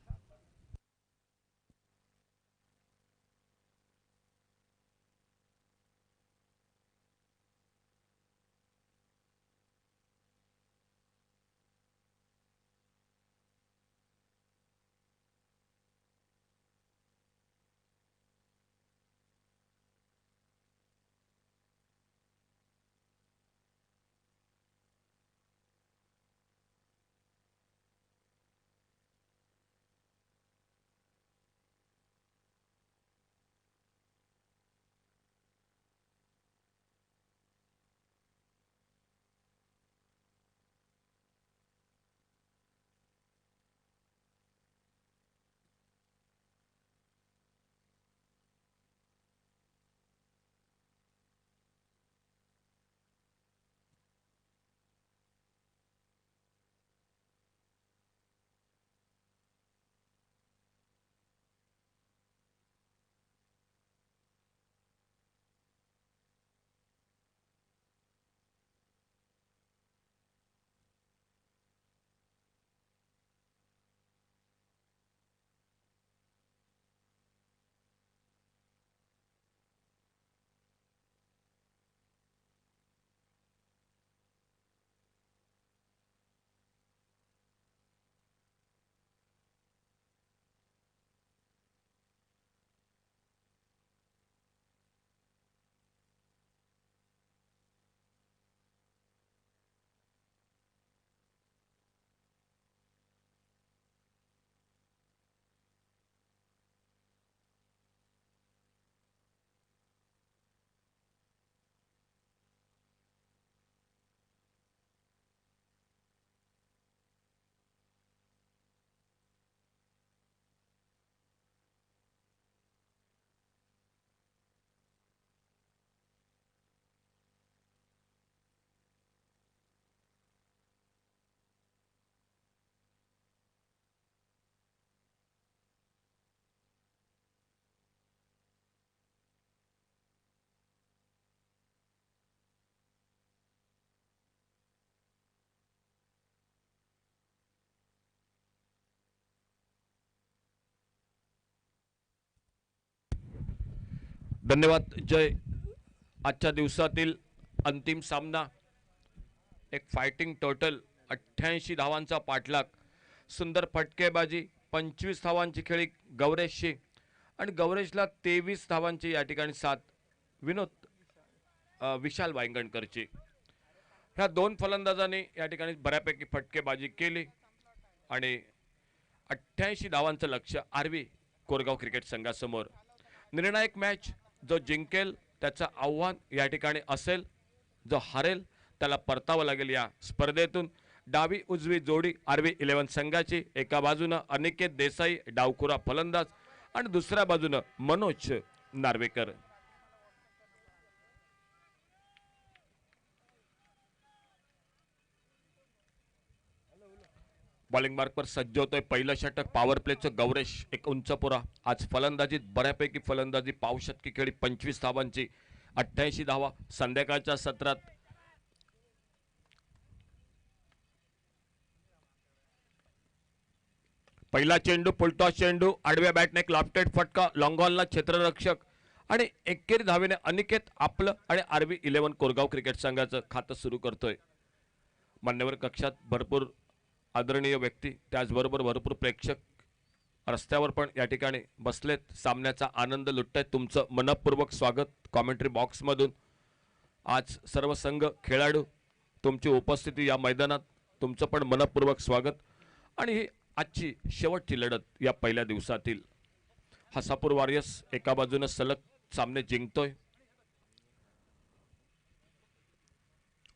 धन्यवाद जय. आजच्या दिवसातील अंतिम सामना, एक फायटिंग टोटल 88 धावांचा पाठलाग, सुंदर फटकेबाजी, 25 धावांची खेळी गौरेशची आणि गौरेशला 23 धावांची या ठिकाणी साथ विशाल वांगणकरची. ह्या दोन फलंदाजांनी या ठिकाणी बऱ्यापैकी फटकेबाजी केली आणि 88 धावांचं लक्ष्य आरवी कोरगाव क्रिकेट संघासमोर. निर्णायक मॅच, जो जिंकेल त्याचं आव्हान या ठिकाणी असेल, जो हारेल त्याला परतावं लागेल या स्पर्धेतून. डावी उजवी जोडी आरवी 11 संघाची, एका बाजूनं अनिकेत देसाई डावखुरा फलंदाज आणि दुसऱ्या बाजूनं मनोज नार्वेकर. बॉलिंग मार्क पर सज्ज होतोय. पहिलं षटक पॉवर प्लेचं गौरेश, एक उंचपुरा. आज फलंदाजीत बऱ्यापैकी फलंदाजी, पाव शतकी खेळी, 25 धावांची, 88 धावा. संध्याकाळच्या सत्रात पहिला चेंडू, फुलटॉस चेंडू, आडव्या बॅटने एक लॉफ्टेड फटका, लॉंगॉनला क्षेत्ररक्षक आणि एकेरी धावेने अनिकेत आपलं आणि आरवी 11 कोरगाव क्रिकेट संघाचं खातं सुरू करतोय. मान्यवर कक्षात भरपूर आदरणीय व्यक्ती, त्याचबरोबर भरपूर प्रेक्षक रस्त्यावर पण या ठिकाणी बसलेत, सामन्याचा आनंद लुटतायत. तुमचं मनपूर्वक स्वागत कॉमेंट्री बॉक्समधून. आज सर्व संघ, खेळाडू, तुमची उपस्थिती या मैदानात, तुमचं पण मनपूर्वक स्वागत. आणि ही आजची शेवटची लढत या पहिल्या दिवसातील. हसापूर वॉरियर्स एका बाजूने सलग सामने जिंकतोय.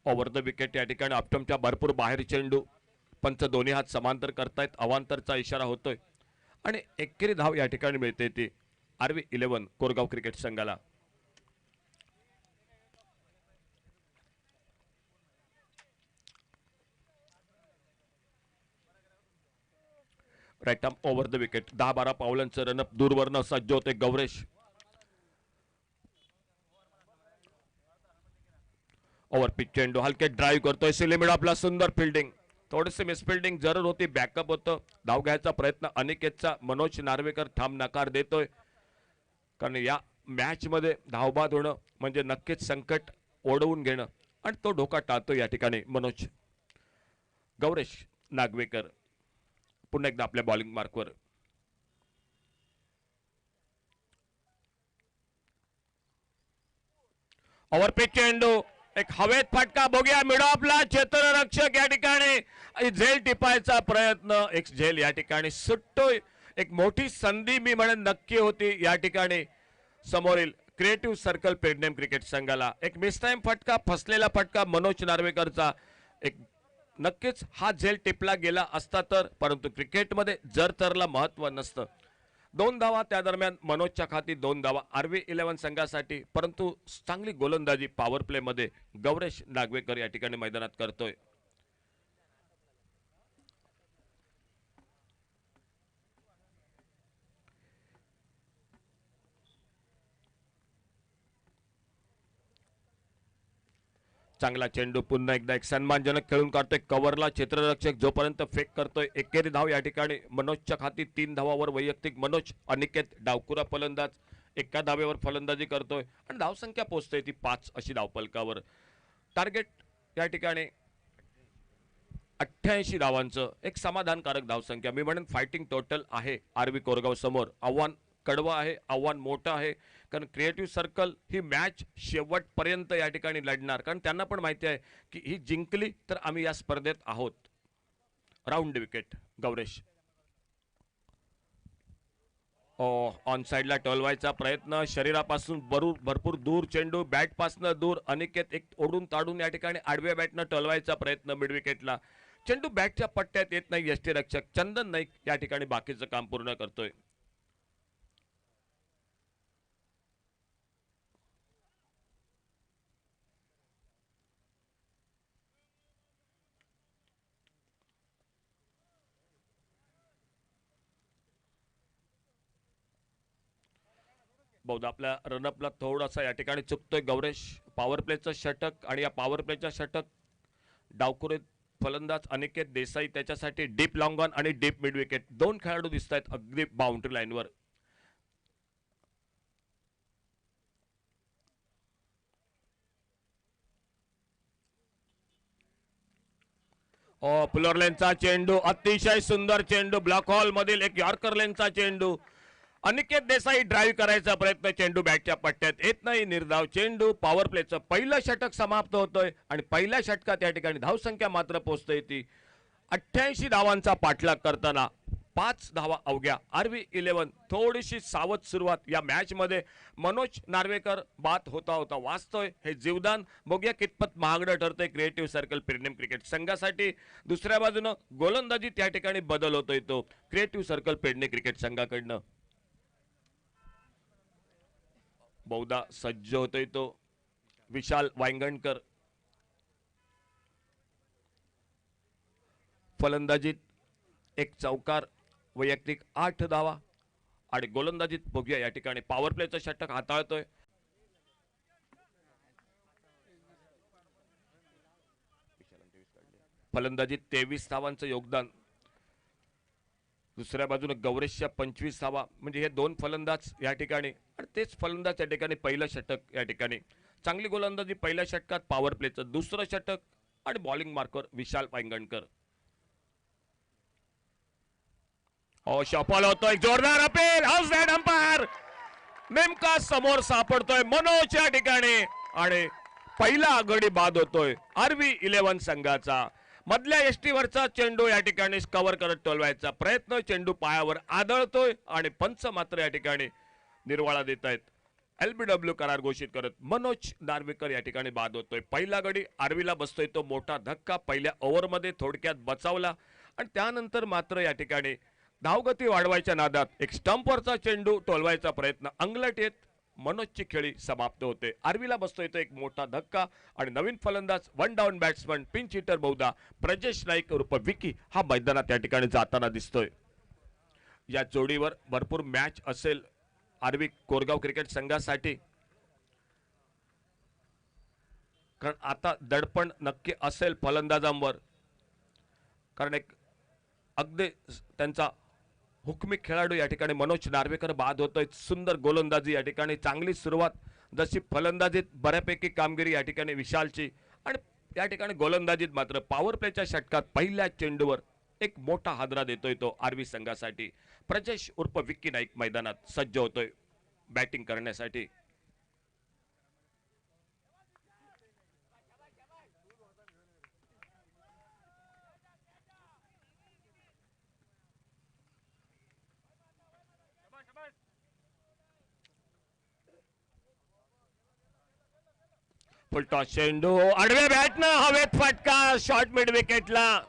ओव्हर द विकेट या ठिकाणी ऑप्टमच्या भरपूर बाहेर चेंडू, पंच दोन्ही हात समांतर करतायत, अवांतरचा इशारा होतोय आणि एकेरी धाव या ठिकाणी मिळते ती आरवी 11 कोरगाव क्रिकेट संघाला. Right arm over the wicket, 10-12 पावलांचं रनअप दूरवरनं सज्ज होते गौरेश. ओव्हर पिच चेंडू, हलके ड्राईव्ह करतोय सिलिमिड, आपला सुंदर फिल्डिंग, थोडीशी मिसफिल्डिंग जरूर होती, बॅकअप होतं. धाव घ्यायचा प्रयत्न अनिकेतचा, मनोज नार्वेकर ठाम नकार देतोय, कारण या मॅच मध्ये धावबाद होणं म्हणजे नक्कीच संकट ओढवून घेणं आणि तो धोका टाळतो या ठिकाणी मनोज. गौरेश नागवेकर पुन्हा एकदा आपल्या बॉलिंग मार्कवर. ओव्हर पिच चेंडू, एक हवेत फटका, बघूया मिड ऑफला क्षेत्ररक्षक या ठिकाणी झेल टिपायचा प्रयत्न, एक झेल या ठिकाणी सुटतोय. एक मोठी संधी मी म्हणेन नक्की होती या ठिकाणी समोरील क्रिएटिव्ह सर्कल पेडनेम क्रिकेट संघाला. एक मिस टाइम फटका, फसलेला फटका मनोज नार्वेकरचा. एक नक्कीच हा झेल टिपला गेला असता तर, परंतु क्रिकेटमध्ये जर तरला महत्व नसतं. 2 धावा त्या दरम्यान मनोजच्या खाती, 2 धावा आरवी 11 संघासाठी, परंतु चांगली गोलंदाजी पॉवर प्ले मध्ये गौरेश नागवेकर या ठिकाणी मैदानात करतोय. चांगला चेंडू, पुन्हा एकदा एक सन्मानजनक खेळून काढतोय कव्हरला क्षेत्ररक्षक, जोपर्यंत फेक करतोय. एकेरी धाव या ठिकाणी मनोजच्या खाती, 3 धावावर वैयक्तिक मनोज. अनिकेत डावकुरा फलंदाज एका धावेवर फलंदाजी करतोय आणि धावसंख्या पोहोचते ती 5 अशी धावफलकावर. टार्गेट या ठिकाणी 88 धावांचं, एक समाधानकारक धावसंख्या. मी म्हणेन फायटिंग टोटल आहे आरवी कोरगाव समोर. आव्हान कडवं आहे, आव्हान मोठं आहे, कारण क्रिएटिव्ह सर्कल ही मॅच शेवटपर्यंत या ठिकाणी लढणार, कारण त्यांना पण माहिती आहे की ही जिंकली तर आम्ही या स्पर्धेत आहोत. Round wicket Gauresh. ऑन साइडला टोलवायचा प्रयत्न, शरीरापासून भरपूर दूर चेंडू, बॅटपासून दूर. अनिकेत एक ओढून ताडून या ठिकाणी आडव्या बॅटनं टोलवायचा प्रयत्न मिड विकेटला. चेंडू बॅटच्या पट्ट्यात येत नाही. यष्टीरक्षक चंदन नाईक या ठिकाणी बाकीचं काम पूर्ण करतोय. बहुधा आपल्या रनअपला थोडासा या ठिकाणी चुकतोय गौरेश. पॉवर प्लेचं षटक आणि या पॉवर प्लेच्या षटक डावकुरे फलंदाज अनिकेत देसाई, त्याच्यासाठी डीप लॉंग ऑन आणि डीप मिड विकेट 2 खेळाडू दिसत आहेत अगदी बाउंड्री लाईनवर. पुलर लेनचा चेंडू, अतिशय सुंदर चेंडू, ब्लॉक हॉल मधील एक यॉर्कर लेनचा चेंडू. अनिकेत देसाई ड्राईव्ह करायचा प्रयत्न, चेंडू बॅटच्या पट्ट्यात येत नाही, निर्धाव चेंडू. पॉवर प्लेचं पहिलं षटक समाप्त होतोय आणि पहिल्या षटकात या ठिकाणी धावसंख्या मात्र पोहोचते ती 88 धावांचा पाठलाग करताना 5 धावा अवघ्या. आरवी 11 थोडीशी सावध सुरुवात या मॅच मध्ये. मनोज नार्वेकर बाद होता होता वाचतोय हे जीवदान. बघूया कितपत महागडं ठरतंय क्रिएटिव्ह सर्कल प्रीमियम क्रिकेट संघासाठी. दुसऱ्या बाजूनं गोलंदाजी त्या ठिकाणी बदल होतोय तो क्रिएटिव्ह सर्कल पेडणे क्रिकेट संघाकडनं. बहुधा सज्ज होतोय तो विशाल वांगणकर. फलंदाजीत एक चौकार, वैयक्तिक 8 धावा आणि गोलंदाजीत बघूया या ठिकाणी पॉवर प्लेचं षटक हाताळतोय. फलंदाजीत 23 धावांचं योगदान. दुसऱ्या बाजूने गौरेशच्या 25 धावा. म्हणजे हे दोन फलंदाज या ठिकाणी आणि तेच फलंदाज या ठिकाणी पहिलं षटक या ठिकाणी. चांगली गोलंदाजी पहिल्या षटकात, पॉवर प्लेचं दुसरं षटक आणि बॉलिंग मार्कर विशाल वांगणकर. शॉपॉल होतोय, जोरदार अपील, हाऊस दॅट अंपायर नेमका समोर सापडतोय मनोज या ठिकाणी आणि पहिला आघाडी बाद होतोय आरवी 11 संघाचा. मधल्या यष्टीवरचा चेंडू या ठिकाणी कव्हर करत टोलवायचा प्रयत्न, चेंडू पायावर आदळतोय आणि पंच मात्र या ठिकाणी निर्वाळा देत आहेत. LBW करार घोषित करत मनोज नार्वेकर या ठिकाणी बाद होतोय. पहिला गडी आरवीला बसतोय तो मोठा धक्का. पहिल्या ओव्हरमध्ये थोडक्यात बचावला आणि त्यानंतर मात्र या ठिकाणी धावगती वाढवायच्या नादात एक स्टंपवरचा चेंडू टोलवायचा प्रयत्न अंगलट येत मनोजची खेळी समाप्त होते. आरवीला बसतोय तो एक मोठा धक्का आणि नवीन फलंदाज one down batsman pinch hitter बहुधा प्रजेश नाईक उर्फ विकी हा मैदानात या ठिकाणी जाताना दिसतोय. या जोडीवर भरपूर मॅच असेल आरवी कोरगाव क्रिकेट संघासाठी, कारण आता दडपण नक्की असेल फलंदाजांवर, कारण एक अगदी त्यांचा हुकमी खेळाडू या ठिकाणी मनोज नार्वेकर बाद होतोय. सुंदर गोलंदाजी या ठिकाणी, चांगली सुरुवात. जशी फलंदाजीत बऱ्यापैकी कामगिरी या ठिकाणी विशालची आणि या ठिकाणी गोलंदाजीत मात्र पॉवर प्लेच्या षटकात पहिल्या चेंडूवर एक मोठा हादरा देतोय तो आरवी संघासाठी. प्रजेश उर्फ विक्की नाईक मैदानात सज्ज होतोय बॅटिंग करण्यासाठी. फुलटॉस चेंडू आडव्या बॅटनं हवेत फटका, शॉर्ट मिड विकेटला.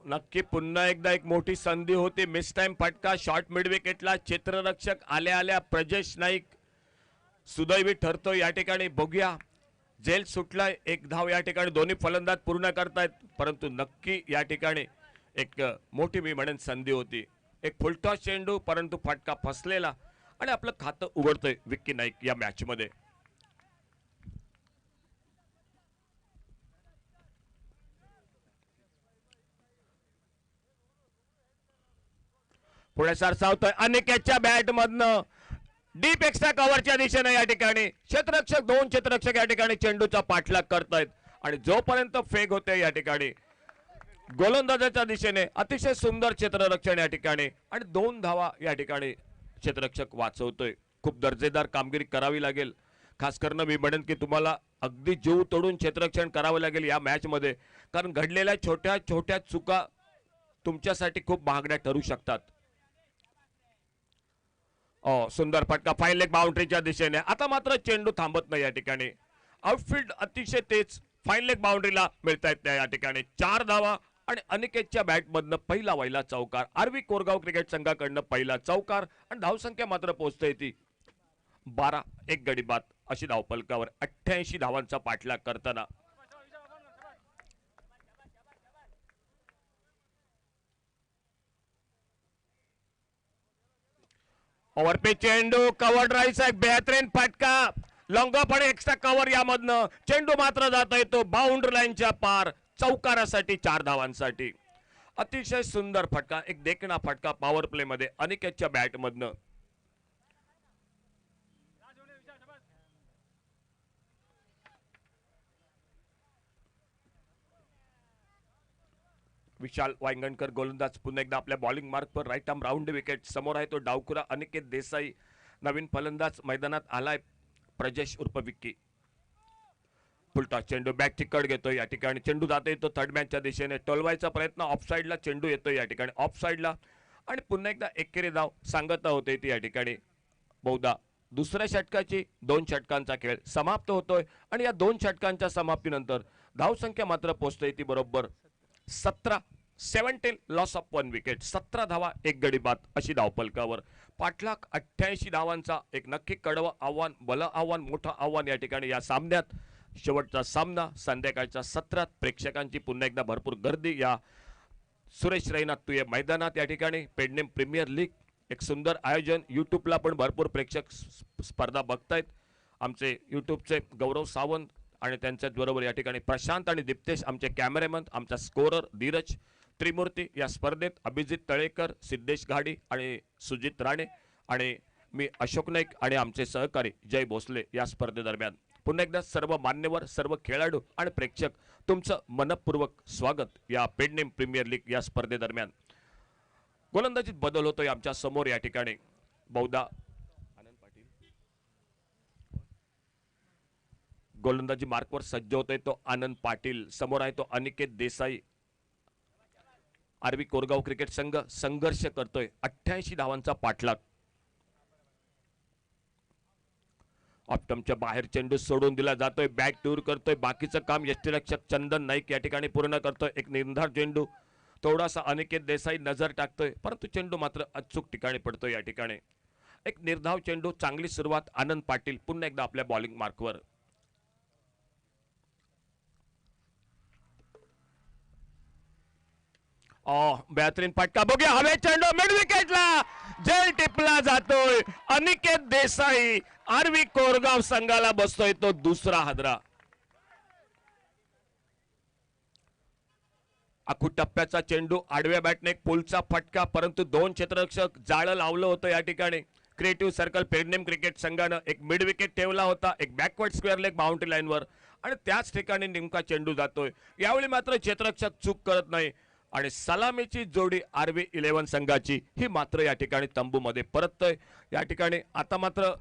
नक्की पुन्हा एकदा एक मोठी संधी होती. मिस टाइम फटका, शॉर्ट मिड विकेटला. क्षेत्ररक्षक आल्या आल्या प्रजेश नाईक सुदैवी ठरतो या ठिकाणी. बघूया, जेल सुटलाय, एक धाव या ठिकाणी दोन्ही फलंदाज पूर्ण करतायत, परंतु नक्की या ठिकाणी एक मोठी मी म्हणेन संधी होती. एक फुलटॉस चेंडू परंतु फटका फसलेला आणि आपलं खातं उघडतोय विक्की नाईक या मॅच मध्ये. पुढे सरसावतोय अनिकेतच्या बॅट मधनं डीप एक्स्ट्रा कव्हरच्या दिशेने या ठिकाणी क्षेत्ररक्षक, दोन क्षेत्ररक्षक या ठिकाणी चेंडूचा पाठलाग करतायत आणि जोपर्यंत फेक होते या ठिकाणी गोलंदाजाच्या दिशेने अतिशय सुंदर क्षेत्ररक्षण या ठिकाणी आणि 2 धावा या ठिकाणी क्षेत्ररक्षक वाचवतोय. खूप दर्जेदार कामगिरी करावी लागेल. खास करून मी म्हणेन की तुम्हाला अगदी जीव तोडून क्षेत्ररक्षण करावं लागेल या मॅच मध्ये, कारण घडलेल्या छोट्या छोट्या चुका तुमच्यासाठी खूप महागड्या ठरू शकतात. सुंदर फटका फाईन लेग बाउंड्रीच्या दिशेने. आता मात्र चेंडू थांबत नाही या ठिकाणी. आउटफील्ड अतिशय तेज फाईन लेग बाउंड्रीला मिळतायत या ठिकाणी. 4 धावा आणि अनिकेतच्या बॅट मधनं पहिला वहिला चौकार. आरवी कोरगाव क्रिकेट संघाकडनं पहिला चौकार आणि धावसंख्या मात्र पोहोचते ती 12. एक गडी बाद अशी धावफलकावर 88 धावांचा पाठलाग करताना. ओव्हरपिच चेंडू, कव्हर ड्राईव्हचा एक बेहतरीन फटका, लॉंग ऑफ आणि एक्स्ट्रा कव्हर यामधनं चेंडू मात्र जाता येतो बाउंड्री लाईनच्या पार चौकारासाठी 4 धावांसाठी. अतिशय सुंदर फटका, एक देखणा फटका पॉवर प्ले मध्ये अनिकेतच्या बॅट मधनं. विशाल वांगणकर गोलंदाज पुन्हा एकदा आपल्या बॉलिंग मार्क पर राईट आर्म राऊंड विकेट. समोर आहे तो डावखुरा अनिकेत देसाई. नवीन फलंदाज मैदानात आलाय प्रजेश उर्फ विक्की. फुलटॉस चेंडू बॅटची कड घेतोय या ठिकाणी. चेंडू जातो येतो थर्ड मॅनच्या दिशेने. टोलवायचा प्रयत्न ऑफ साईडला. चेंडू येतोय या ठिकाणी ऑफ साईडला आणि पुन्हा एकदा एकेरी धाव सांगता होते ती या ठिकाणी. बहुधा दुसऱ्या षटकाची 2 षटकांचा खेळ समाप्त होतोय आणि या 2 षटकांच्या समाप्तीनंतर धावसंख्या मात्र पोहोचते ती बरोबर 17 लॉस ऑफ 1 विकेट. 17 धावा 1 गडी बाद अशी धावफलकावर. पाठलाग 88 धावांचा एक नक्की कडवं आव्हान, भलं आव्हान, मोठं आव्हान या ठिकाणी या सामन्यात. शेवटचा सामना संध्याकाळच्या सत्रात. प्रेक्षकांची पुन्हा एकदा भरपूर गर्दी या सुरेश रैना तुये मैदानात या ठिकाणी. पेडनेम प्रीमियर लीग एक सुंदर आयोजन. यूट्यूबला पण भरपूर प्रेक्षक स्पर्धा बघतायत. आमचे यूट्यूबचे गौरव सावंत आणि त्यांच्याच बरोबर या ठिकाणी प्रशांत आणि दीप्तेश आमचे कॅमेरामन, आमचा स्कोरर धीरज त्रिमूर्ती या स्पर्धेत. अभिजित तळेकर, सिद्धेश घाडी आणि सुजित राणे आणि मी अशोक नाईक आणि आमचे सहकारी जय भोसले या स्पर्धेदरम्यान. पुन्हा एकदा सर्व मान्यवर, सर्व खेळाडू आणि प्रेक्षक तुमचं मनपूर्वक स्वागत या पेडनेम प्रीमियर लीग या स्पर्धेदरम्यान. गोलंदाजीत बदल होतोय आमच्या समोर या ठिकाणी. बहुधा आनंद पाटील गोलंदाजी मार्कवर सज्ज होतोय तो आनंद पाटील. समोर आहे तो अनिकेत देसाई. आरवी कोरगाव क्रिकेट संघ संघर्ष करतोय. 88 धावांचा पाठलाग. ऑप्टमच्या बाहेर चेंडू सोडून दिला जातोय. बॅट दूर करतोय. बाकीचं काम यष्टीरक्षक चंदन नाईक या ठिकाणी पूर्ण करतोय. एक निर्धार चेंडू. थोडासा अनिकेत देसाई नजर टाकतोय परंतु चेंडू मात्र अचूक ठिकाणी पडतोय या ठिकाणी. एक निर्धाव चेंडू. चांगली सुरुवात. आनंद पाटील पुन्हा एकदा आपल्या बॉलिंग मार्कवर. बेहतरीन फटका. बघूया हवे चेंडू मिड विकेटला. जेल टिपला जातोय. अनिकेत देसाई. आरवी कोरगाव संघाला बसतोय तो दुसरा हादरा. आखू टप्प्याचा चेंडू. आडव्या बॅटने एक पुलचा फटका परंतु 2 क्षेत्ररक्षक जाळं लावलं होतं या ठिकाणी. क्रिएटिव्ह सर्कल पेडनेम क्रिकेट संघानं एक मिड विकेट ठेवला होता. एक बॅकवर्ड स्क्वेअर लेग बाउंड्री लाईनवर आणि त्याच ठिकाणी नेमका चेंडू जातोय. यावेळी मात्र क्षेत्ररक्षक चूक करत नाही आणि सलामीची जोडी आरवी 11 संघाची ही मात्र या ठिकाणी तंबूमध्ये परततोय या ठिकाणी. आता मात्र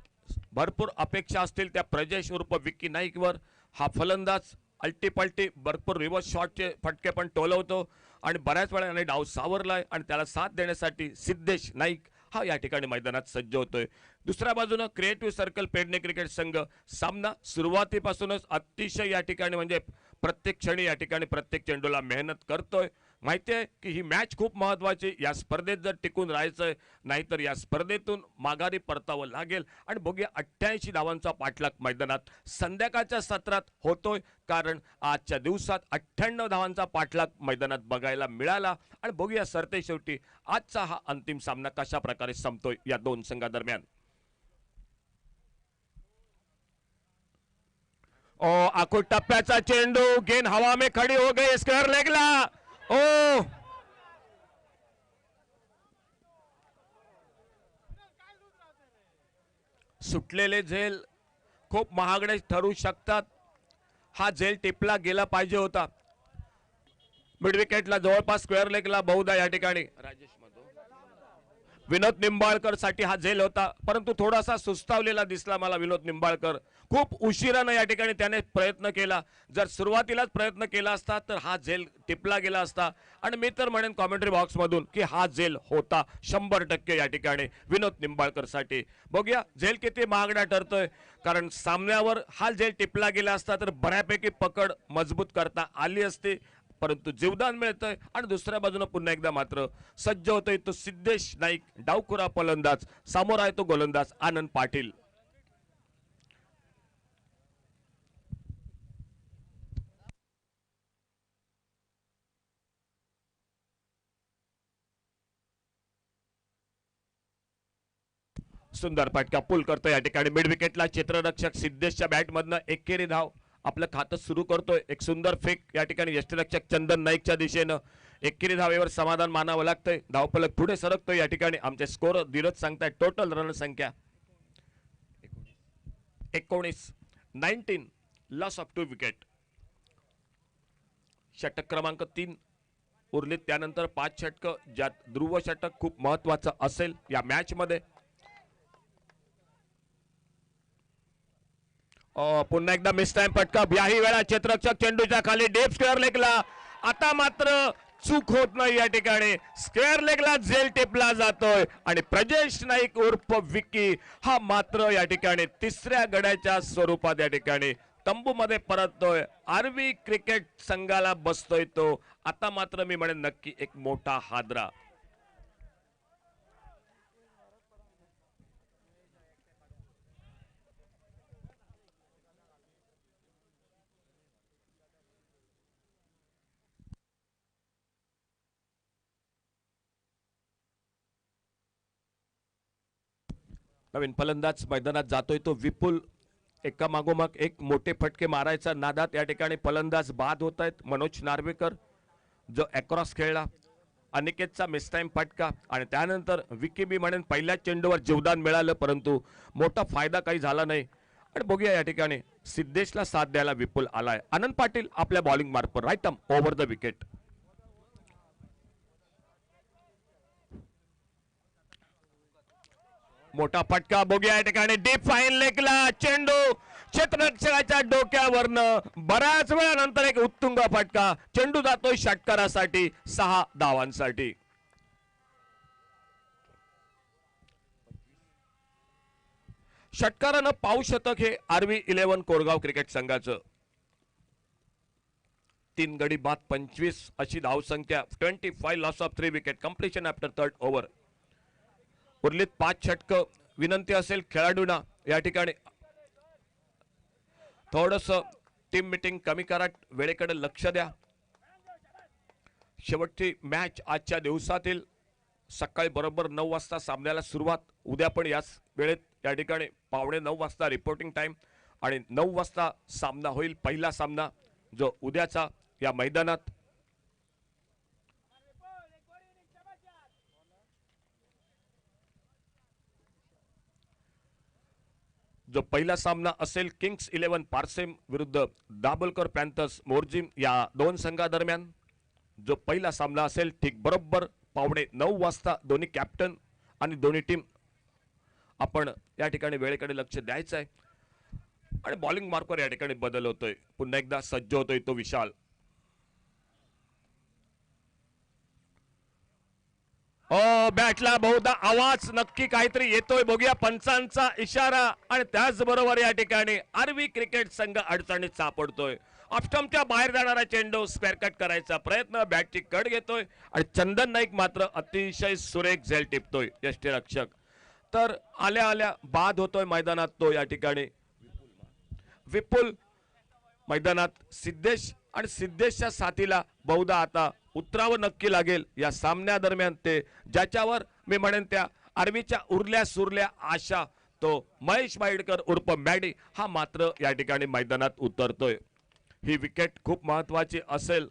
भरपूर अपेक्षा असतील त्या प्रजेश उर्फ विक्की नाईकवर. हा फलंदाज अल्टीपल्टी भरपूर रिव्हर्स शॉटचे फटके पण टोलवतो आणि बऱ्याच वेळा याने डाव सावरलाय आणि त्याला साथ देण्यासाठी सिद्धेश नाईक हा या ठिकाणी मैदानात सज्ज होतोय. दुसऱ्या बाजूने क्रिएटिव्ह सर्कल पेडणे क्रिकेट संघ सामना सुरुवातीपासूनच अतिशय या ठिकाणी म्हणजे प्रत्येक क्षणी या ठिकाणी प्रत्येक चेंडूला मेहनत करतोय. माहिती आहे की ही मॅच खूप महत्त्वाची. या स्पर्धेत जर टिकून राहायचंय नाहीतर या स्पर्धेतून माघारी परतावं लागेल. आणि बघूया 88 धावांचा पाठलाग मैदानात संध्याकाळच्या सत्रात होतोय कारण आजच्या दिवसात 98 धावांचा पाठलाग मैदानात बघायला मिळाला. आणि बघूया सरते शेवटी आजचा हा अंतिम सामना कशा प्रकारे संपतोय या 2 संघादरम्यान. आखो टप्प्याचा चेंडू. गेंद हवा में खड़ी हो गई स्क्वेअर लेगला. ओ सुटलेले झेल खूप महागडे ठरू शकतात. हा झेल टिपला गेला पाहिजे होता. मिड विकेटला जवळपास स्क्वेअर लेगला बहुधा या ठिकाणी राजेश विनोद निंबाळकर साठी हा झेल होता परंतु थोडासा सुस्तावलेला दिसला मला विनोद निंबाळकर. खूप उशिराने या ठिकाणी त्याने प्रयत्न केला. जर सुरुवातीलाच प्रयत्न केला असता तर हा झेल टिपला गेला असता. आणि मी तर म्हणेन कॉमेंट्री बॉक्स मधून की हा झेल होता 100% या ठिकाणी विनोद निंबाळकर साठी. बघूया झेल किती महागडा ठरतोय कारण सामन्यावर हा झेल टिपला गेला असता तर बऱ्यापैकी पकड मजबूत करता आली असती परंतु जीवदान मिळतंय. आणि दुसऱ्या बाजूने पुन्हा एकदा मात्र सज्ज होतोय तो सिद्धेश नाईक डावखुरा फलंदाज. समोर आहे तो गोलंदाज आनंद पाटील. सुंदर फटका पुल करतो या ठिकाणी मिड विकेटला. क्षेत्ररक्षक सिद्धेशच्या बॅटमधनं एकेरी धाव आपलं खातं सुरू करतोय. एक सुंदर फेक या ठिकाणी यष्टीरक्षक चंदन नाईकच्या दिशेनं. एकेरी धावेवर समाधान मानावं लागतंय. धावफलक पुढे सरकतोय या ठिकाणी. आमचे स्कोर धीरज सांगतायत टोटल रन संख्या 19 लॉस ऑफ 2 विकेट. षटक क्रमांक 3 उरलीत त्यानंतर 5 षटक, ज्यात ध्रुव षटक खूप महत्वाचं असेल या मॅच मध्ये. पुन्हा एकदा मिस टाइम फटका. याही वेळा क्षेत्ररक्षक चेंडूच्या खाली डीप स्क्वेअर लेगला. आता मात्र चूक होत नाही या ठिकाणी. स्क्वेअर लेगला झेल टिपला जातोय आणि प्रजेश नाईक उर्फ विक्की हा मात्र या ठिकाणी तिसऱ्या गड्याच्या स्वरूपात या ठिकाणी तंबू मध्ये परततोय. आरवी क्रिकेट संघाला बसतोय तो. आता मात्र मी म्हणेन नक्की एक मोठा हादरा. नवीन फलंदाज मैदानात जातोय तो विपुल. एका मागोमाग एक मोठे फटके मारायचा नादात या ठिकाणी फलंदाज बाद होत आहेत. मनोज नार्वेकर जो अक्रॉस खेळला. अनिकेतचा मिस टाइम फटका आणि त्यानंतर विकी बी म्हणेन पहिल्या चेंडूवर जीवदान मिळालं परंतु मोठा फायदा काही झाला नाही. आणि बघूया या ठिकाणी सिद्धेशला साथ द्यायला विपुल आलाय. आनंद पाटील आपल्या बॉलिंग मार्फत right arm over the wicket. मोठा फटका बघूया या ठिकाणी डीप फाईन लेगला चेंडू क्षेत्ररक्षकाच्या डोक्यावरनं बऱ्याच वेळानंतर एक उत्तुंग फटका. चेंडू जातोय षटकारासाठी 6 धावांसाठी. षटकारानं पाऊ शतक हे आरवी 11 कोरगाव क्रिकेट संघाचं. 3 गडी बाद 25 अशी धावसंख्या. 25 loss of 3 wicket. Completion after third over. उरलीत 5 षटक. विनंती असेल खेळाडूंना या ठिकाणी थोडस टीम मीटिंग कमी करा. वेळेकडे लक्ष द्या. शेवटची मॅच आजच्या दिवसातील. सकाळी बरोबर 9 वाजता सामन्याला सुरुवात. उद्या पण याच वेळेत या ठिकाणी 8:45 वाजता रिपोर्टिंग टाइम आणि 9 वाजता सामना होईल. पहिला सामना जो उद्याचा या मैदानात. जो पहिला सामना असेल किंग्स 11 पारसेम विरुद्ध दाभोलकर पॅन्थर्स मोर्जिम या दोन संघादरम्यान. जो पहिला सामना असेल ठीक बरोबर 8:45 वाजता. दोन्ही कॅप्टन आणि दोन्ही टीम आपण या ठिकाणी वेळेकडे लक्ष द्यायचं आहे. आणि बॉलिंग मार्कवर या ठिकाणी बदल होतोय. पुन्हा एकदा सज्ज होतोय तो विशाल. बॅटला बहुधा आवाज नक्की काहीतरी येतोय. बघूया पंचांचा इशारा. आणि त्याचबरोबर या ठिकाणी आरवी क्रिकेट संघ अडचणीत सापडतोय. ऑफस्टंपच्या बाहेर जाणारा चेंडू स्क्वेअर कट करायचा प्रयत्न. बॅटची कट घेतोय आणि चंदन नाईक मात्र अतिशय सुरेख झेल टिपतोय यष्टीरक्षक. तर आल्या आल्या बाद होतोय मैदानात तो या ठिकाणी विपुल. मैदानात सिद्धेश आणि सिद्धेशच्या साथीला बहुधा आता उतरावं नक्की लागेल या सामन्यादरम्यान. ते ज्याच्यावर मी म्हणेन त्या आर्मीच्या उरल्या सुरल्या आशा तो महेश वाईडकर उर्फ मॅडी हा मात्र या ठिकाणी मैदानात उतरतोय. ही विकेट खूप महत्वाची असेल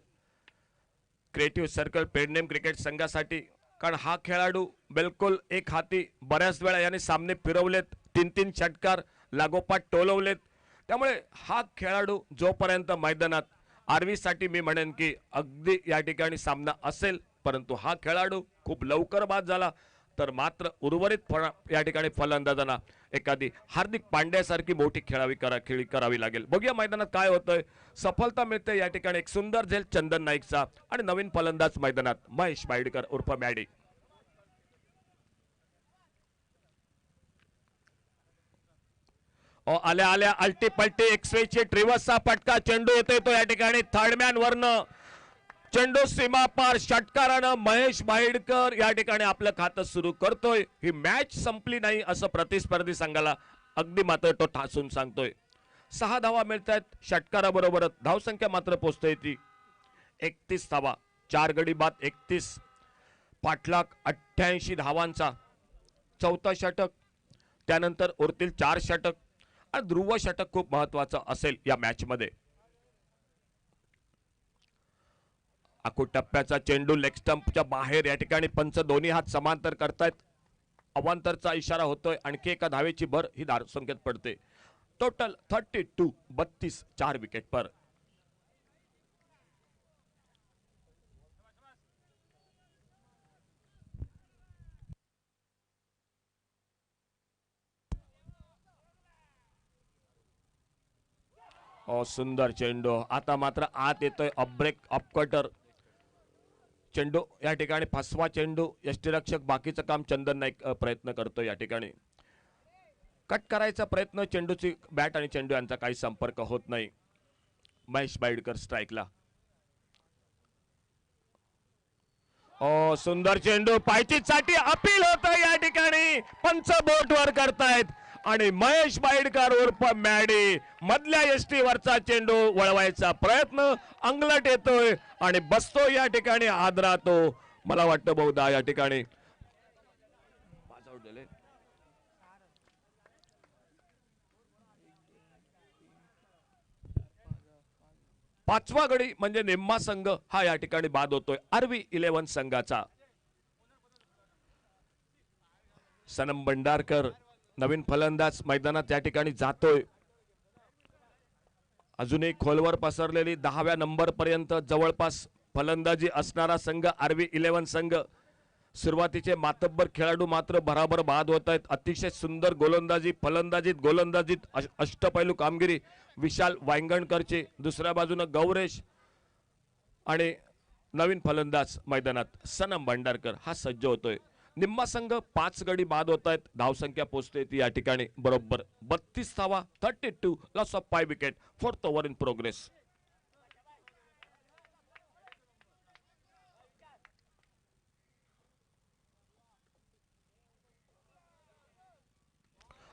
क्रिएटिव्ह सर्कल पेडनेम क्रिकेट संघासाठी. कारण हा खेळाडू बिलकुल एक हाती बऱ्याच वेळा याने सामने फिरवलेत. 3-3 षटकार लागोपाठ टोलवलेत. त्यामुळे हा खेळाडू जोपर्यंत मैदानात आरवी साठी मी म्हणेन की अगदी या ठिकाणी सामना असेल. परंतु हा खेळाडू खूप लवकर बाद झाला तर मात्र उर्वरित या ठिकाणी फलंदाजांना एखादी हार्दिक पांड्यासारखी मोठी खेळी करावी लागेल. बघूया मैदानात काय होतंय. सफलता मिळते या ठिकाणी एक सुंदर झेल चंदन नाईकचा. आणि नवीन फलंदाज मैदानात महेश वाईडकर उर्फ मॅडी. आल्या आल्या अल्टी पलटी एक्सवेची ट्रिव्हर्सचा फटका. चेंडू येतोय तो या ठिकाणी थर्डमॅन वरनं. चेंडू सीमा पार षटकारानं महेश वाईडकर या ठिकाणी आपलं खातं सुरू करतोय. ही मॅच संपली नाही असं प्रतिस्पर्धी संघाला अगदी मात्र तो ठासून सांगतोय. 6 धावा मिळतात षटकाराबरोबरच. धावसंख्या मात्र पोहोचते ती 31 धावा. 4 गडी बाद 31. पाठलाग 88 धावांचा. 4था षटक. त्यानंतर उरतील 4 षटक आणि ध्रुव षटक खूप महत्वाचं असेल या मॅच मध्ये. आखो टप्प्याचा चेंडू लेग स्टंपच्या बाहेर या ठिकाणी पंच दोन्ही हात समांतर करतायत. अवांतरचा इशारा होतोय. आणखी एका धावेची भर ही धावसंख्येत पडते. टोटल 32 32 4 विकेट पर. सुंदर चेंडू आता मात्र आत येतोय अपब्रेक अपकटर चेंडू या ठिकाणी फसवा चेंडू यष्टीरक्षक बाकीचं काम चंदन नाईक प्रयत्न करतो या ठिकाणी कट करायचा प्रयत्न चेंडूची बॅट आणि चेंडू यांचा काही संपर्क होत नाही महेश बाईडकर स्ट्राईकला सुंदर चेंडू पायचीसाठी अपील होतं या ठिकाणी पंच बोट वर करतायत आणि महेश बाईडकर उर्फ मॅडी मधल्या यष्टीवरचा चेंडू वळवायचा प्रयत्न अंगलट येतोय आणि बसतो या ठिकाणी आदरातो मला वाटतं बहुधा या ठिकाणी पाचवा गडी म्हणजे निम्मा संघ हा या ठिकाणी बाद होतोय आरवी 11 संघाचा सनम भंडारकर नवीन फलंदाज मैदानात या ठिकाणी जातोय अजूनही खोलवर पसरलेली 10व्या नंबर पर्यंत जवळपास फलंदाजी असणारा संघ आरवी 11 संघ सुरुवातीचे मातब्बर खेळाडू मात्र बराबर बाद होत आहेत अतिशय सुंदर गोलंदाजी गोलंदाजीत अष्टपैलू कामगिरी विशाल वांगणकरचे दुसऱ्या बाजूने गौरेश आणि नवीन फलंदाज मैदानात सनम भंडारकर हा सज्ज होतोय निम्मा संघ 5 गडी बाद होत आहेत धावसंख्या पोहोचते ती या ठिकाणी बरोबर 32 धावा 32 loss of 5 wicket 4th over in progress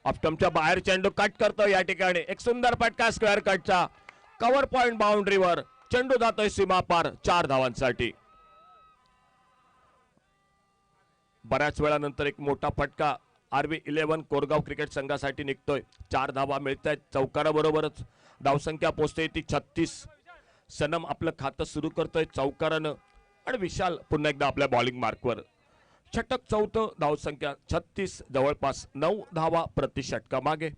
ऑप्टमच्या बाहेर चेंडू कट करतो या ठिकाणी एक सुंदर फटका स्क्वेअर कटचा कव्हर पॉइंट बाउंड्रीवर चेंडू जातोय सीमा पार 4 धावांसाठी बऱ्याच वेळानंतर एक मोठा फटका आरवी 11 कोरगाव क्रिकेट संघासाठी निघतोय 4 धावा मिळतायत चौकाराबरोबरच धावसंख्या पोहोचते ती 36 सनम आपलं खातं सुरू करतोय चौकारानं आणि विशाल पुन्हा एकदा आपल्या बॉलिंग मार्कवर षटक चौथं धावसंख्या 36 जवळपास 9 धावा प्रति षटका मागे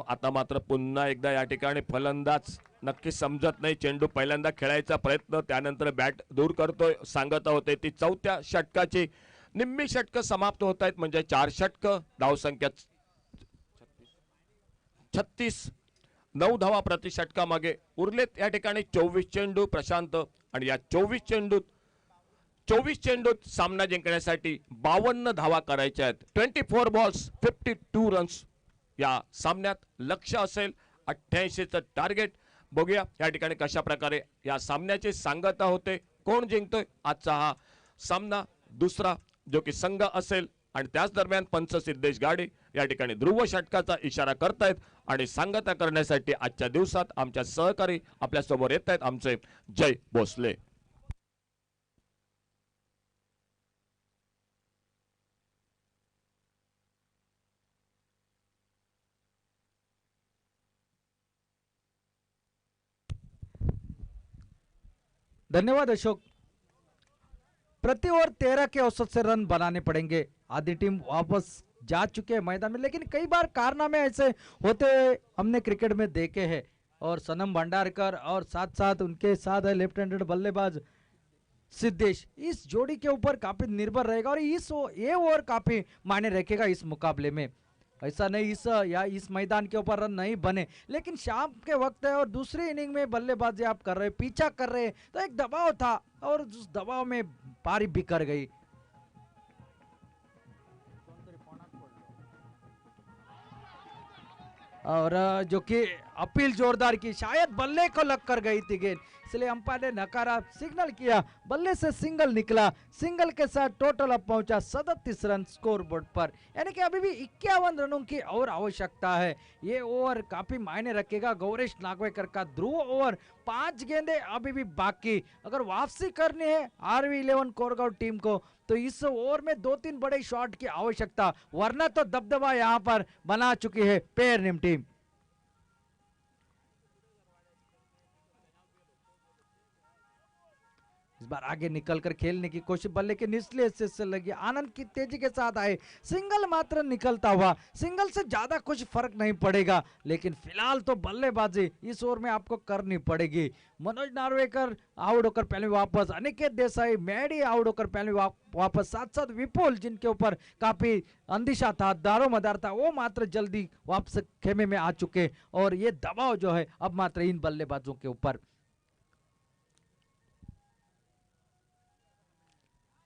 आता मात्र पुन्हा एकदा या ठिकाणी फलंदाज नक्की समजत नाही चेंडू पहिल्यांदा खेळायचा प्रयत्न त्यानंतर बॅट दूर करतोय सांगत होते ती चौथ्या षटकाची निम्मी षटक समाप्त होत आहेत म्हणजे 4 षटक धावसंख्या 36 9 धावा प्रति षटका मागे उरलेत या ठिकाणी 24 चेंडू प्रशांत आणि या 24 चेंडूत सामना जिंकण्यासाठी 52 धावा करायच्या आहेत 24 बॉल्स 52 रन्स या सामन्यात लक्ष असेल 88चं टार्गेट बघूया या ठिकाणी कशा प्रकारे या सामन्याचे सांगता होते कोण जिंकतोय आजचा हा सामना दुसरा जो की संघ असेल आणि त्याच दरम्यान पंच सिद्धेश गाडे या ठिकाणी ध्रुव षटकाचा इशारा करतायत आणि सांगता करण्यासाठी आजच्या दिवसात आमच्या सहकारी आपल्या समोर येत आहेत आमचे जय भोसले धन्यवाद अशोक प्रति ओवर 13 के औसत से रन बनाने पड़ेंगे आधी टीम वापस जा चुके हैं मैदान में लेकिन कई बार कारनामे ऐसे होते हमने क्रिकेट में देखे हैं और सनम भंडारकर और साथ साथ उनके साथ है लेफ्ट हैंडेड बल्लेबाज सिद्धेश इस जोड़ी के ऊपर काफी निर्भर रहेगा और ये ओवर काफी मायने रखेगा इस मुकाबले में ऐसा नहीं इस मैदान के ऊपर रन नहीं बने लेकिन शाम के वक्त है और दूसरी इनिंग में बल्लेबाजी आप कर रहे पीछा कर रहे तो एक दबाव था और उस दबाव में पारी बिखर गई और जो कि अपील जोरदार की शायद बल्ले को लग कर गई थी गेंद इसलिए अंपायर ने नकारा सिग्नल किया बल्ले से सिंगल निकला सिंगल के साथ टोटल अब पहुंचा 37 रन स्कोर बोर्ड पर यानी कि अभी भी 51 रनों की और आवश्यकता है ये ओवर काफी मायने रखेगा गौरेश नागवेकर का ध्रुव ओवर 5 गेंदे अभी भी बाकी अगर वापसी करनी है आरवी 11 कोरगांव टीम को तो इस ओवर में 2-3 बड़े शॉट की आवश्यकता वरना तो दबदबा यहां पर बना चुकी है पेयर निम टीम इस बार आगे निकलकर खेलने की कोशिश, बल्ले के निचले हिस्से से लगी, आनंद की तेजी के साथ आए, सिंगल मात्र निकलता हुआ, सिंगल से ज्यादा कुछ फर्क नहीं पड़ेगा, लेकिन फिलहाल तो बल्लेबाजी इस ओवर में आपको करनी पड़ेगी। मनोज नार्वेकर आउट होकर पहले वापस, अनिकेत देसाई मैडी आउट होकर पहले वापस, साथ साथ विपुल जिनके ऊपर काफी अंदिशा था, दारोमदार था, वो मात्र जल्दी वापस खेमे में आ चुके और ये दबाव जो है अब मात्र इन बल्लेबाजों के ऊपर।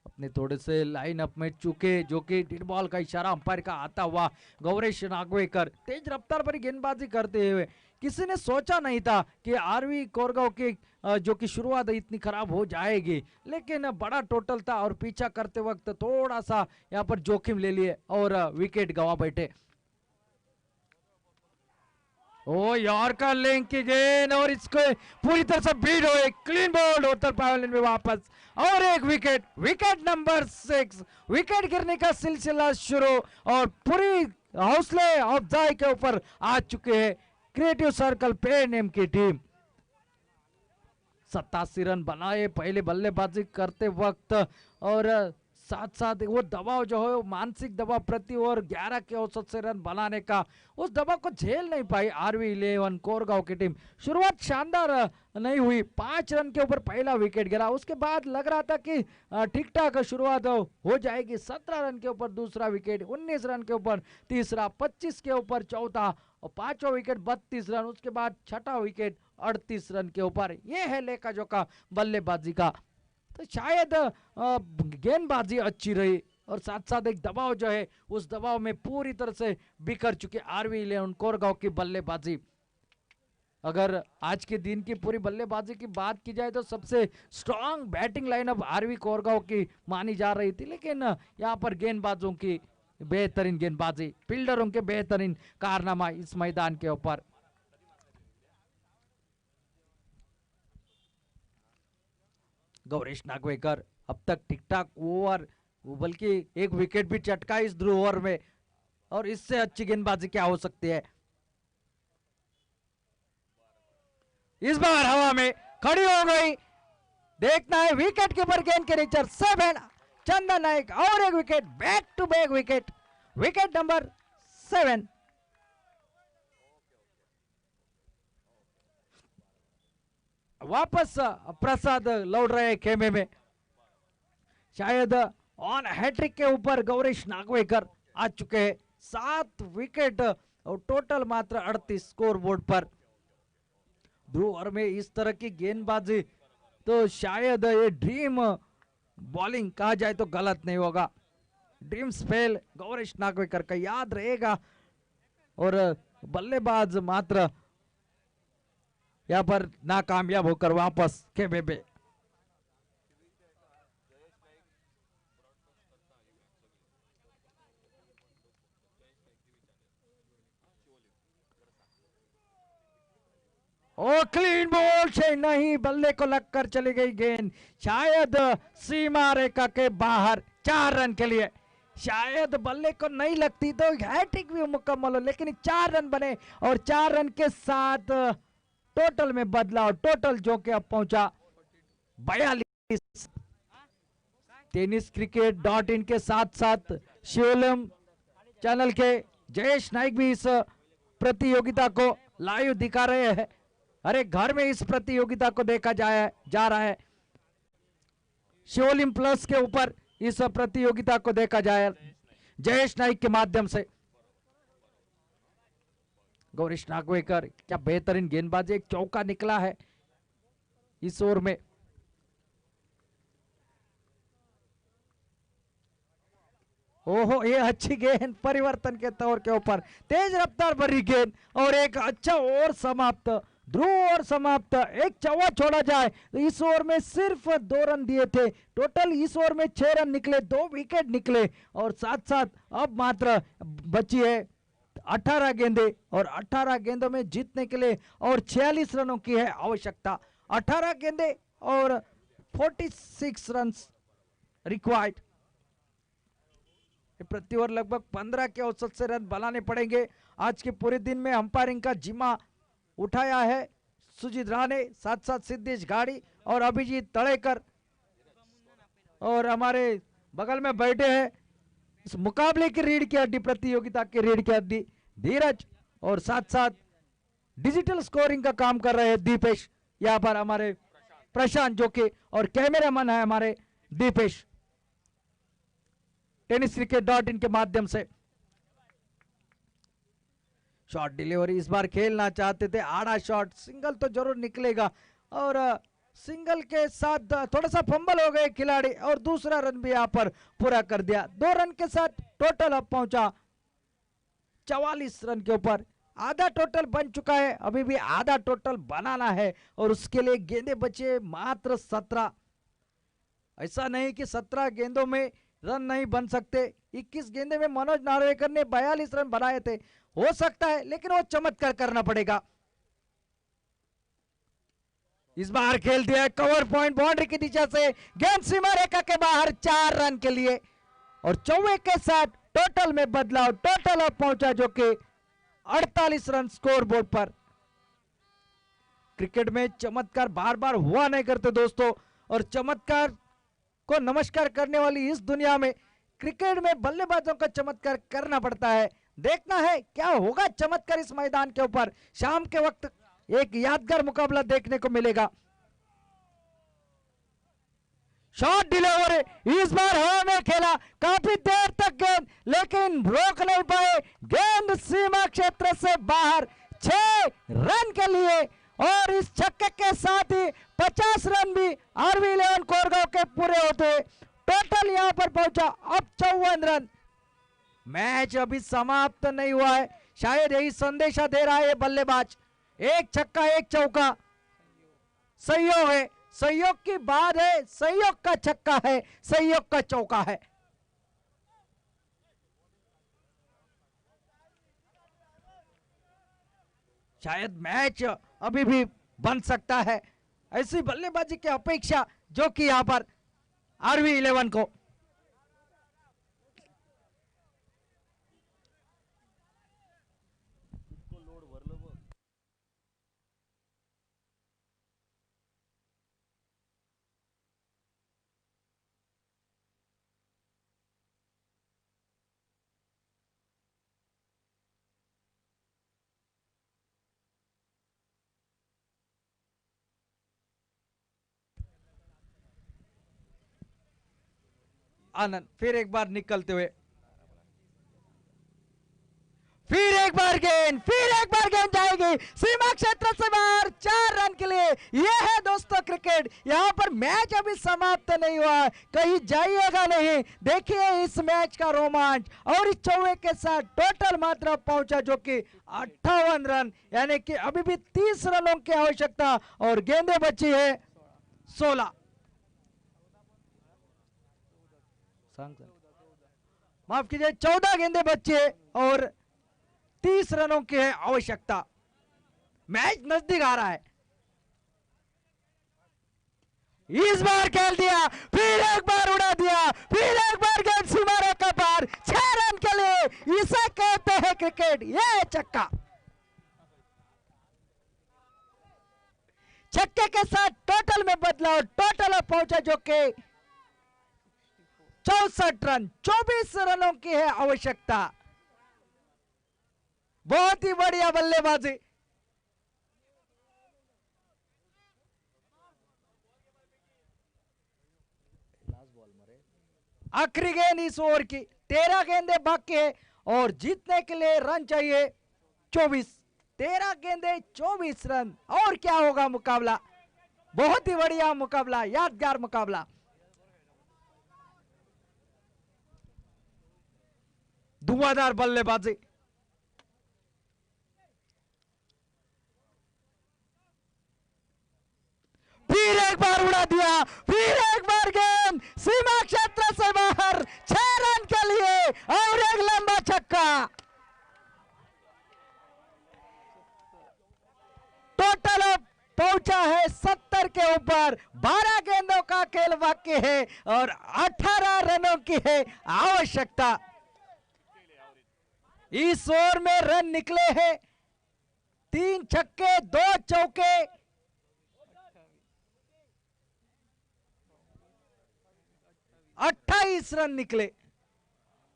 अपने थोड़े से लाइन अप में चुके, जो कि डेड बॉल का इशारा अंपायर का आता हुआ गौरेश नागवेकर तेज रफ्तार पर गेंदबाजी करते हुए, किसी ने सोचा नहीं था कि आरवी कोरगांव की जो कि शुरुआत इतनी खराब हो जाएगी, लेकिन बड़ा टोटल था और पीछा करते वक्त थोड़ा सा यहाँ पर जोखिम ले लिए और विकेट गंवा बैठे। ओ यार का लिंक की गेंद और इसको पूरी तरह से बीट हुए, क्लीन बोल्ड उत्तर पवेलियन में वापस और एक विकेट, विकेट नंबर 6, विकेट गिरने का सिलसिला शुरू और पूरी हौसले अफजाई के ऊपर आ चुके हैं क्रिएटिव सर्कल पे नेम की टीम। 87 रन बनाए पहले बल्लेबाजी करते वक्त और साथ साथ वो दबाव जो है, मानसिक दबाव प्रति ओवर 11 के औसत से रन बनाने का, उस दबाव को झेल नहीं पाई आरवी 11 कोरगांव की टीम। शुरुआत शानदार नहीं हुई, 5 रन के ऊपर पहला विकेट गिरा, उसके बाद लग रहा था कि ठीक ठाक शुरुआत हो जाएगी, 17 रन के ऊपर दूसरा विकेट, 19 रन के ऊपर तीसरा, 25 के ऊपर चौथा और पांचवा विकेट 32 रन, उसके बाद छठा विकेट 38 रन के ऊपर। यह है लेखा जोखा बल्लेबाजी का। तो शायद गेंदबाजी अच्छी रही और साथ साथ एक दबाव जो है, उस दबाव में पूरी तरह से बिखर चुके आरवी 11 कोरगांव की बल्लेबाजी। अगर आज के दिन की पूरी बल्लेबाजी की बात की जाए तो सबसे strong batting lineup RV Korgaon की मानी जा रही थी, लेकिन यहाँ पर गेंदबाजों की बेहतरीन गेंदबाजी, फील्डरों के बेहतरीन कारनामा इस मैदान के ऊपर। गौरेश नागवेकर अब तक ठीक ठाक ओवर, बल्कि एक विकेट भी चटका इस ध्रुव ओवर में, और इससे अच्छी गेंदबाजी क्या हो सकती है। इस बार हवा में खड़ी हो गई, देखना है विकेट कीपर गेंद के नीचे 7 चंदन नायक और एक wicket, back to back wicket, wicket number 7। वापस प्रसाद लौट रहे खेमे में, शायद ऑन हैट्रिक के ऊपर गौरेश नागवेकर आ चुके हैं, 7 विकेट और टोटल मात्र 38 स्कोर बोर्ड पर। ध्रुव ओवर में इस तरह की गेंदबाजी तो शायद ये ड्रीम बॉलिंग कहा जाए तो गलत नहीं होगा, ड्रीम स्पेल गौरेश नागवेकर का याद रहेगा। और बल्लेबाज मात्र यहाँ पर नाकामयाब होकर वापस खेमे में। ओ क्लीन बॉल से नहीं, बल्ले को लगकर चली गई गेंद, शायद सीमा रेखा के बाहर, 4 रन के लिए। शायद बल्ले को नहीं लगती तो हैट्रिक भी मुकम्मल हो, लेकिन 4 रन बने और 4 रन के साथ टोटल में बदलाव, टोटल जो कि अब पहुंचा 42। टेनिस क्रिकेट .in के साथ साथ शिवलम चैनल के जयेश नाइक भी इस प्रतियोगिता को लाइव दिखा रहे हैं। अरे घर में इस प्रतियोगिता को देखा जा रहा है, शिवलिम प्लस के ऊपर इस प्रतियोगिता को देखा जाए जयेश नाइक के माध्यम से। गौरेश नागवेकर क्या बेहतरीन गेंदबाजी, एक चौका निकला है इस ओवर में। ओहो, ये अच्छी गेंद परिवर्तन के तौर के ऊपर, तेज रफ्तार भरी गेंद और एक अच्छा ओवर समाप्त, ध्रुव ओवर समाप्त। एक चौका छोड़ा जाए तो इस ओवर में सिर्फ 2 रन दिए थे, टोटल इस ओवर में 6 रन निकले, 2 विकेट निकले और साथ साथ अब मात्र बची है 18 गेंदें और 18 गेंदों में जीतने के लिए और 46 रनों की है आवश्यकता। 18 गेंदें और 46 रन रिक्वायर्ड। प्रति ओवर लगभग 15 के औसत से रन बनाने पड़ेंगे। आज के पूरे दिन में अंपायरिंग का जिम्मा उठाया है सुजीत राणे, साथ साथ सिद्धेश गाड़ी और अभिजीत तड़ेकर। और हमारे बगल में बैठे हैं इस मुकाबले की रीढ़ की हड्डी, प्रतियोगिता की रीढ़ की हड्डी धीरज, और साथ साथ डिजिटल स्कोरिंग का काम कर रहे हैं दीपेश, यहाँ पर हमारे प्रशांत जो कि, और कैमरामैन है हमारे दीपेश tenniscricket.in के माध्यम से। शॉट डिलीवरी इस बार खेलना चाहते थे, आड़ा शॉट, सिंगल तो जरूर निकलेगा, और सिंगल के साथ थोड़ा सा फंबल हो गए खिलाड़ी, और दूसरा रन भी यहां पर पूरा कर दिया। 2 रन के साथ टोटल अब पहुंचा 44 रन के ऊपर। आधा टोटल बन चुका है, अभी भी आधा टोटल बनाना है, और उसके लिए गेंदे बचे मात्र 17। ऐसा नहीं कि 17 गेंदों में रन नहीं बन सकते। 21 गेंदे में मनोज नार्वेकर ने 42 रन बनाए थे, हो सकता है, लेकिन वो चमत्कार करना पड़ेगा। इस बार खेल दिया है कवर पॉइंट, बाउंड्री की दिशा से गेंद सीमा रेखा के बाहर 4 रन के लिए, और 24 के साथ टोटल में बदलाव, टोटल अब पहुंचा जो कि 48 रन स्कोर बोर्ड पर। क्रिकेट में चमत्कार बार बार हुआ नहीं करते दोस्तों, और चमत्कार को नमस्कार करने वाली इस दुनिया में क्रिकेट में बल्लेबाजों का चमत्कार करना पड़ता है। देखना है क्या होगा चमत्कार इस मैदान के ऊपर। शाम के वक्त एक यादगार मुकाबला देखने को मिलेगा। शॉट डिलीवरी इस बार हवा में खेला, काफी देर तक गेंद, लेकिन रोक नहीं पाए, गेंद सीमा क्षेत्र से बाहर। 6 रन के लिए, और इस छक्के के साथ ही 50 रन भी RV11 कोरगांव के पूरे होते। टोटल यहां पर पहुंचा अब 54 रन। मैच अभी समाप्त नहीं हुआ है, शायद यही संदेशा दे रहा है बल्लेबाज। 1 छक्का 1 चौका, सहयोग है, सहयोग की बात है, सहयोग का छक्का है, सहयोग का चौका है। शायद मैच अभी भी बन सकता है, ऐसी बल्लेबाजी की अपेक्षा जो कि यहां पर RV11 को। आनंद फिर एक बार निकलते हुए, फिर एक बार गेंद, फिर एक बार गेंद जाएगी सीमा क्षेत्र से बाहर 4 रन के लिए। यह है दोस्तों क्रिकेट, यहां पर मैच अभी समाप्त नहीं हुआ, कहीं जाइएगा नहीं। देखिए इस मैच का रोमांच, और इस 54 के साथ टोटल मात्रा पहुंचा जो कि 58 रन, यानी कि अभी भी 30 रनों की आवश्यकता, और गेंदें बची है 16। माफ कीजिए 14 गेंदें बची है, और 30 रनों की है आवश्यकता। मैच नजदीक आ रहा है। इस बार खेल दिया, फिर एक बार उड़ा दिया, फिर एक बार गेंद सीमा रेखा पार, 6 रन के लिए। इसे कहते हैं क्रिकेट, ये छक्का। छक्के के साथ टोटल में बदलाव, टोटल पहुंचा जो कि 64 रन, 24 रनों की है आवश्यकता। बहुत ही बढ़िया बल्लेबाजी। आखिरी गेंद इस ओवर की, 13 गेंदें बाकी है, और जीतने के लिए रन चाहिए 24। 13 गेंदें 24 रन, और क्या होगा मुकाबला। बहुत ही बढ़िया मुकाबला, यादगार मुकाबला। धुआंधार बल्लेबाजी। फिर एक बार उड़ा दिया, फिर एक बार गेंद सीमा क्षेत्र से बाहर, 6 रन के लिए, और एक लंबा छक्का। टोटल अब पहुंचा है 70 के ऊपर। 12 गेंदों का खेल बाकी है, और 18 रनों की है आवश्यकता। इस ओवर में रन निकले हैं 3 छक्के 2 चौके। 28 रन निकले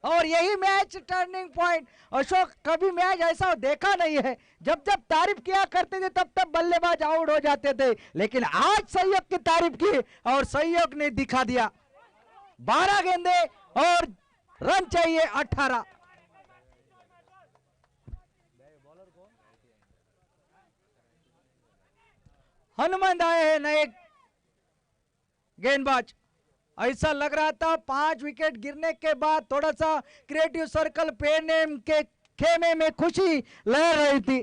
और यही मैच टर्निंग पॉइंट। अशोक, कभी मैच ऐसा देखा नहीं है, जब जब तारीफ किया करते थे तब तब बल्लेबाज आउट हो जाते थे, लेकिन आज सहयोग की तारीफ की और सहयोग ने दिखा दिया। 12 गेंदे और रन चाहिए 18। हनुमान आए हैं नए गेंदबाज। ऐसा लग रहा था 5 विकेट गिरने के बाद थोड़ा सा क्रिएटिव सर्कल पेनेम के खेमे में खुशी लहर रही थी,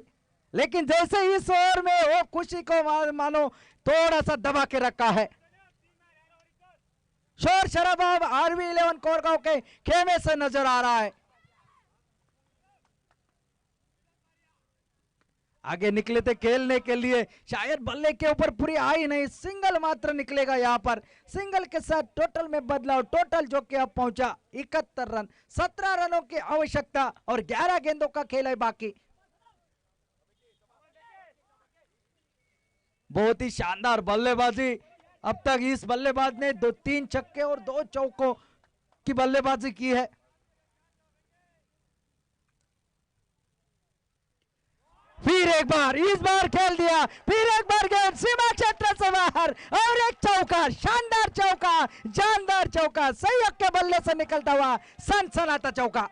लेकिन जैसे इस ओवर में वो खुशी को मानो थोड़ा सा दबा के रखा है। शोर शराबा आरवी 11 कोरगांव के खेमे से नजर आ रहा है। आगे निकले थे खेलने के लिए, शायद बल्ले के ऊपर पूरी आई नहीं, सिंगल मात्र निकलेगा यहां पर। सिंगल के साथ टोटल में बदलाव, टोटल जो कि अब पहुंचा 71 रन। 17 रनों की आवश्यकता और 11 गेंदों का खेल है बाकी। बहुत ही शानदार बल्लेबाजी अब तक इस बल्लेबाज ने 3 छक्के और 2 चौकों की बल्लेबाजी की है। फिर एक बार, इस बार खेल दिया, फिर एक बार गेंद सीमा क्षेत्र से बाहर और एक चौका, शानदार चौका, जानदार चौका, सहयोग के बल्ले से निकलता हुआ सनसनाता चौका।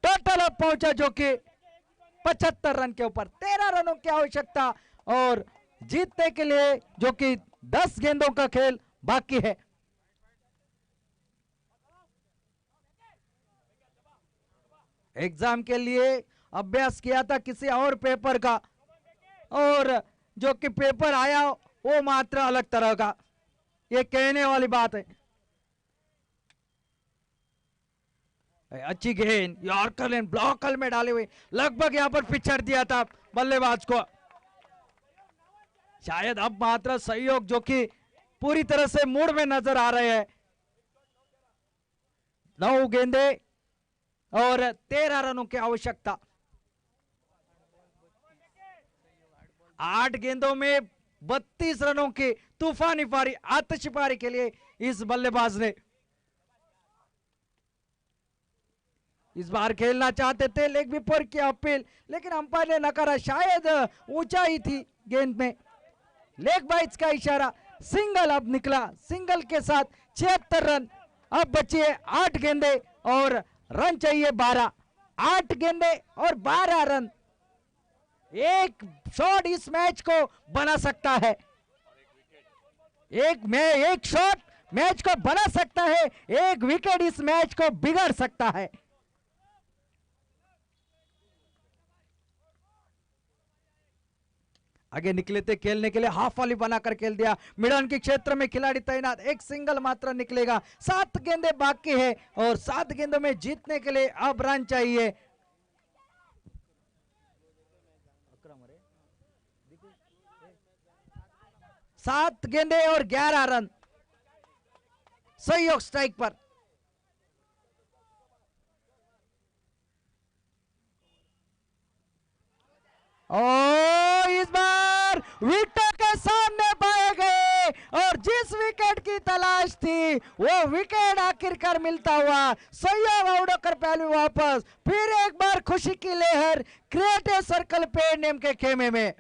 टोटल अब पहुंचा जो कि 75 रन के ऊपर। 13 रनों की आवश्यकता और जीतने के लिए जो कि 10 गेंदों का खेल बाकी है। एग्जाम के लिए अभ्यास किया था किसी और पेपर का, और जो कि पेपर आया वो मात्र अलग तरह का, ये कहने वाली बात है। अच्छी गेंद यॉर्कर लेन ब्लॉकल में डाले हुए, लगभग यहां पर पिछड़ दिया था बल्लेबाज को। शायद अब मात्र सहयोग जो कि पूरी तरह से मूड में नजर आ रहे हैं। 9 गेंदे और 13 रनों की आवश्यकता। 8 गेंदों में 32 रनों की तूफानी पारी, आतिशी पारी के लिए इस बल्लेबाज ने इस बार खेलना चाहते थे, लेग विपर की अपील, लेकिन अंपायर ने नकारा। शायद ऊंचाई थी गेंद में, लेग बाइट्स का इशारा। सिंगल अब निकला, सिंगल के साथ 76 रन। अब बचे 8 गेंदे और रन चाहिए 12। 8 गेंदे और 12 रन। एक शॉट इस मैच को बना सकता है, एक शॉट मैच को बना सकता है, एक विकेट इस मैच को बिगाड़ सकता है। आगे निकले थे खेलने के लिए, हाफ वाली बनाकर खेल दिया। मिडन के क्षेत्र में खिलाड़ी तैनात, एक सिंगल मात्र निकलेगा। 7 गेंदे बाकी है और 7 गेंदों में जीतने के लिए अब रन चाहिए। सात गेंदे और 11 रन। सहयोग स्ट्राइक पर। इस बार विकेट के सामने पाए गए और जिस विकेट की तलाश थी वो विकेट आखिरकार मिलता हुआ। सहयोग आउट होकर पहले वापस। फिर एक बार खुशी की लहर क्रिएटिव सर्कल पे नेम के खेमे में।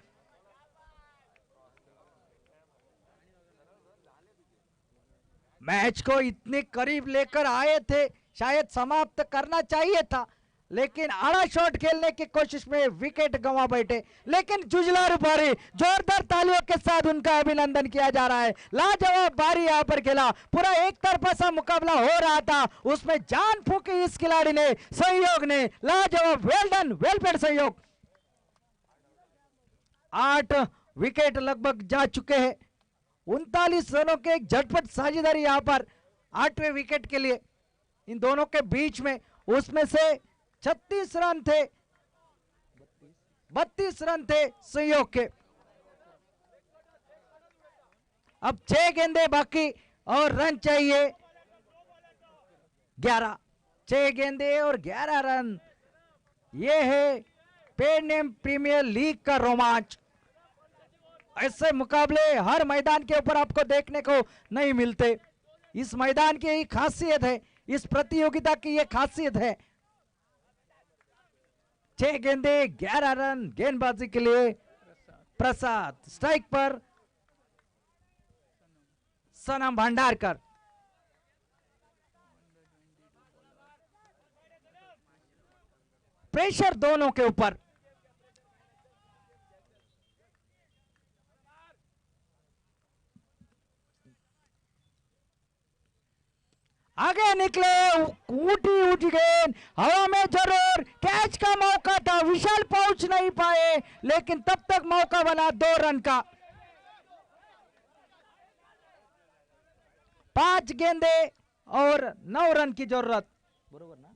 मैच को इतने करीब लेकर आए थे, शायद समाप्त करना चाहिए था, लेकिन आड़ा शॉट खेलने की कोशिश में विकेट गंवा बैठे। लेकिन जुजलारू पारी, जोरदार तालियों के साथ उनका अभिनंदन किया जा रहा है। लाजवाब पारी यहां पर खेला, पूरा एक तरफा सा मुकाबला हो रहा था, उसमें जान फूकी इस खिलाड़ी ने, सहयोग ने। लाजवाब, वेल डन, वेल प्लेड सहयोग। 8 विकेट लगभग जा चुके हैं। 39 रनों के एक झटपट साझेदारी यहां पर 8वें विकेट के लिए इन दोनों के बीच में। उसमें से 36 रन थे, 32 रन थे सहयोग के। अब 6 गेंदे बाकी और रन चाहिए 11। 6 गेंदे और 11 रन। यह है पेड नेम प्रीमियर लीग का रोमांच। ऐसे मुकाबले हर मैदान के ऊपर आपको देखने को नहीं मिलते। इस मैदान की यही खासियत है, इस प्रतियोगिता की ये खासियत है। 6 गेंदे 11 रन गेंदबाजी के लिए प्रसाद, स्ट्राइक पर सनम भंडारकर। प्रेशर दोनों के ऊपर। आगे निकले, ऊटी ऊटी गेंद हवा में, जरूर कैच का मौका था, विशाल पहुंच नहीं पाए, लेकिन तब तक मौका बना 2 रन का। 5 गेंदे और 9 रन की जरूरत, बरोबर ना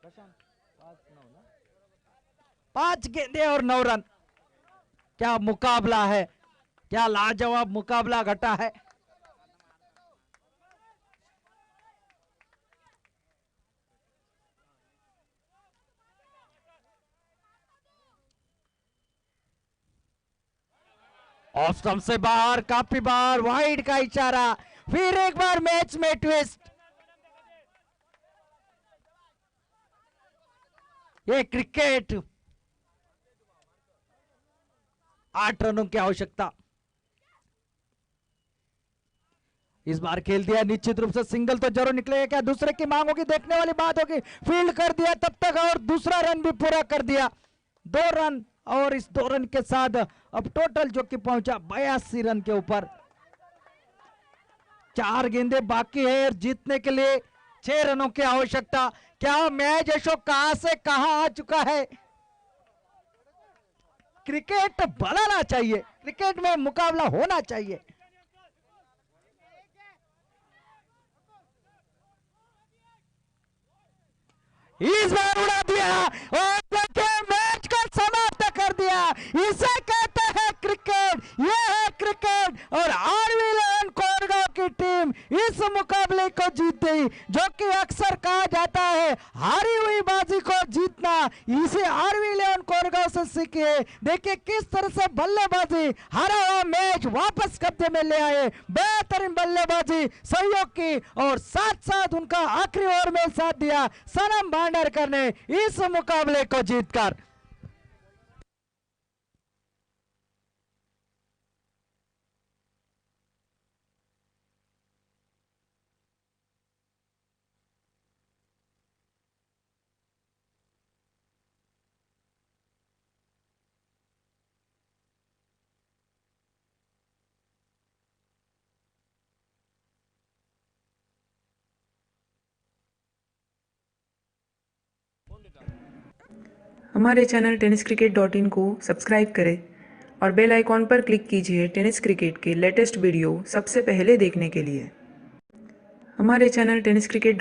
प्रशांत? 5 गेंदे और 9 रन। क्या मुकाबला है, क्या लाजवाब मुकाबला घटा है। ऑफ स्टंप से बाहर, काफी बार वाइड का इशारा, फिर एक बार मैच में ट्विस्ट। ये क्रिकेट 8 रनों की आवश्यकता। इस बार खेल दिया, निश्चित रूप से सिंगल तो जरूर निकलेगा, क्या दूसरे की मांग होगी, देखने वाली बात होगी। फील्ड कर दिया तब तक, और दूसरा रन भी पूरा कर दिया। 2 रन, और इस 2 रन के साथ अब टोटल जो कि पहुंचा 82 रन के ऊपर। 4 गेंदे बाकी है जीतने के लिए, 6 रनों की आवश्यकता। क्या मैच अशोक कहां से कहां आ चुका है। क्रिकेट बढ़ाना चाहिए, क्रिकेट में मुकाबला होना चाहिए। इस बार उड़ा दिया और मैच को समाप्त कर दिया। इसे कहते हैं क्रिकेट, यह है क्रिकेट। और आरवी इलेवन कोरगांव की टीम इस मुकाबले को जीत गई, जो कि अक्सर कहा जाता है हारी हुई बाजी को जीतना। इसे आरवी इलेवन कोरगांव से सीखिए। देखिए किस तरह से बल्लेबाजी, हारा हुआ मैच वापस कब्जे में ले आए। बेहतरीन बल्लेबाजी सहयोग की, और साथ साथ उनका आखिरी ओवर में साथ दिया सनम भंडारकर ने इस मुकाबले को जीतकर। हमारे चैनल tenniscricket.in को सब्सक्राइब करें और बेल आइकॉन पर क्लिक कीजिए टेनिस क्रिकेट के लेटेस्ट वीडियो सबसे पहले देखने के लिए। हमारे चैनल tenniscricket.in